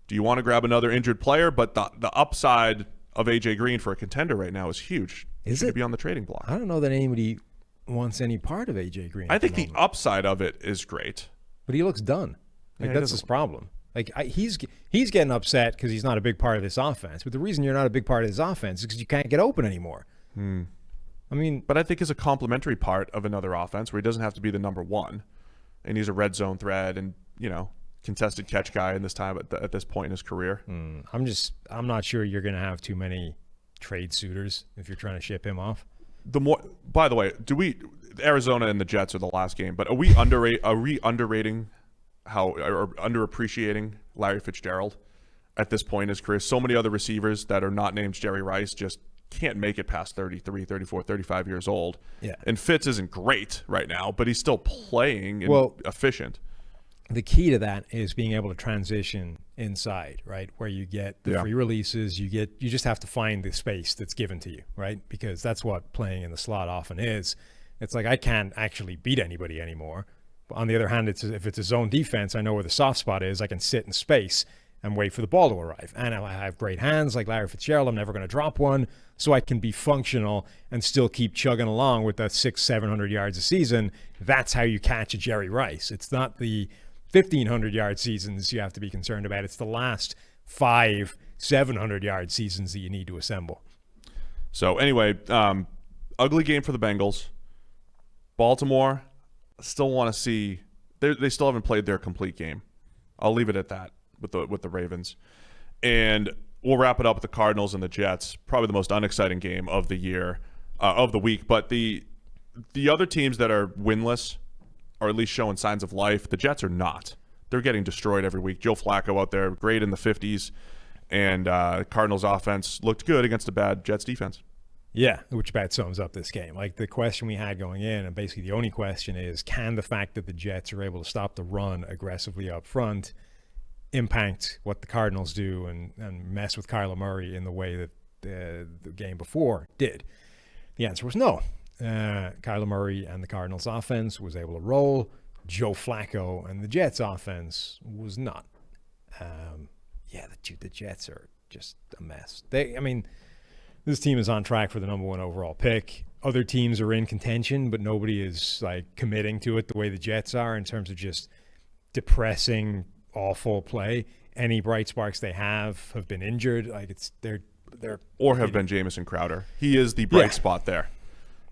do you want to grab another injured player? But the upside of AJ Green for a contender right now is huge. Is Should it? Be on the trading block. I don't know that anybody wants any part of AJ Green. I think the upside of it is great. But he looks done. Like Yeah, that's his problem. Like he's getting upset because he's not a big part of this offense. But the reason you're not a big part of this offense is because you can't get open anymore. I mean, but I think is a complementary part of another offense where he doesn't have to be the number one, and he's a red zone threat and contested catch guy in this time at this point in his career. I'm not sure you're going to have too many trade suitors if you're trying to ship him off. By the way, Arizona and the Jets are the last game, but are we underrating or underappreciating Larry Fitzgerald at this point in his career? So many other receivers that are not named Jerry Rice just can't make it past 33, 34, 35 years old. Yeah. And Fitz isn't great right now, but he's still playing and efficient. The key to that is being able to transition inside, right? Where you get the free releases, you just have to find the space that's given to you, right? Because that's what playing in the slot often is. It's like I can't actually beat anybody anymore. But on the other hand, if it's a zone defense, I know where the soft spot is. I can sit in space and wait for the ball to arrive. And I have great hands like Larry Fitzgerald. I'm never going to drop one. So I can be functional and still keep chugging along with that 600-700 yards a season. That's how you catch a Jerry Rice. It's not the 1,500-yard seasons you have to be concerned about. It's the last 5 700-yard seasons that you need to assemble. So anyway, ugly game for the Bengals. Baltimore, still want to see. They still haven't played their complete game. I'll leave it at that with the Ravens, and we'll wrap it up with the Cardinals and the Jets. Probably the most unexciting game of the year, of the week. But the other teams that are winless are at least showing signs of life. The Jets are not. They're getting destroyed every week. Joe Flacco out there, great in the 50s, and Cardinals offense looked good against a bad Jets defense. Yeah, which about sums up this game. Like the question we had going in, and basically the only question is, can the fact that the Jets are able to stop the run aggressively up front impact what the Cardinals do and mess with Kyler Murray in the way that the game before did? The answer was no. Kyler Murray and the Cardinals offense was able to roll. Joe Flacco and the Jets offense was not. The Jets are just a mess. This team is on track for the number 1 overall pick. Other teams are in contention, but nobody is like committing to it the way the Jets are in terms of just depressing, awful play. Any bright sparks they have been injured. Like they're have been Jamison Crowder. He is the bright spot there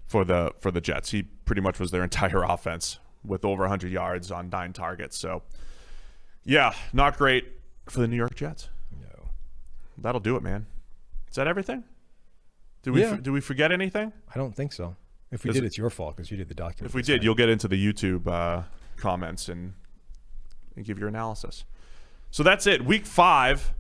for the Jets. He pretty much was their entire offense with over 100 yards on 9 targets. So, yeah, not great for the New York Jets. No. That'll do it, man. Is that everything? Do we forget anything? I don't think so. If we did, it's your fault because you did the document. If we did, you'll get into the YouTube comments and give your analysis. So that's it. Week 5,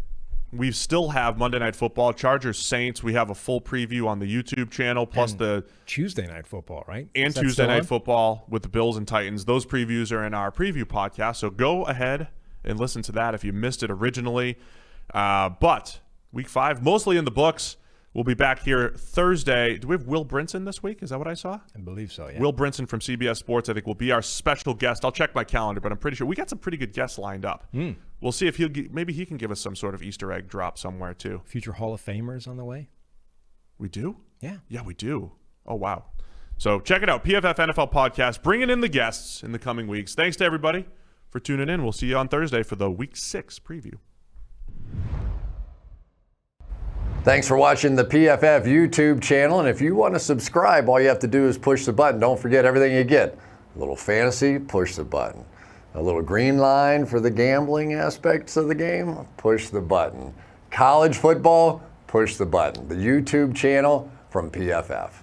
we still have Monday Night Football, Chargers Saints. We have a full preview on the YouTube channel, plus the Tuesday Night Football, right? And Tuesday Night Football with the Bills and Titans. Those previews are in our preview podcast, so go ahead and listen to that if you missed it originally. But Week 5, mostly in the books. We'll be back here Thursday. Do we have Will Brinson this week? Is that what I saw? I believe so, yeah. Will Brinson from CBS Sports, I think, will be our special guest. I'll check my calendar, but I'm pretty sure we got some pretty good guests lined up we'll see if maybe he can give us some sort of Easter egg drop somewhere too. Future Hall of Famers on the way. We do? Yeah. Yeah, we do. Oh, wow. So check it out. PFF NFL Podcast. Bringing in the guests in the coming weeks. Thanks to everybody for tuning in. We'll see you on Thursday for the Week 6 preview. Thanks for watching the PFF YouTube channel. And if you want to subscribe, all you have to do is push the button. Don't forget everything you get. A little fantasy, push the button. A little green line for the gambling aspects of the game, push the button. College football, push the button. The YouTube channel from PFF.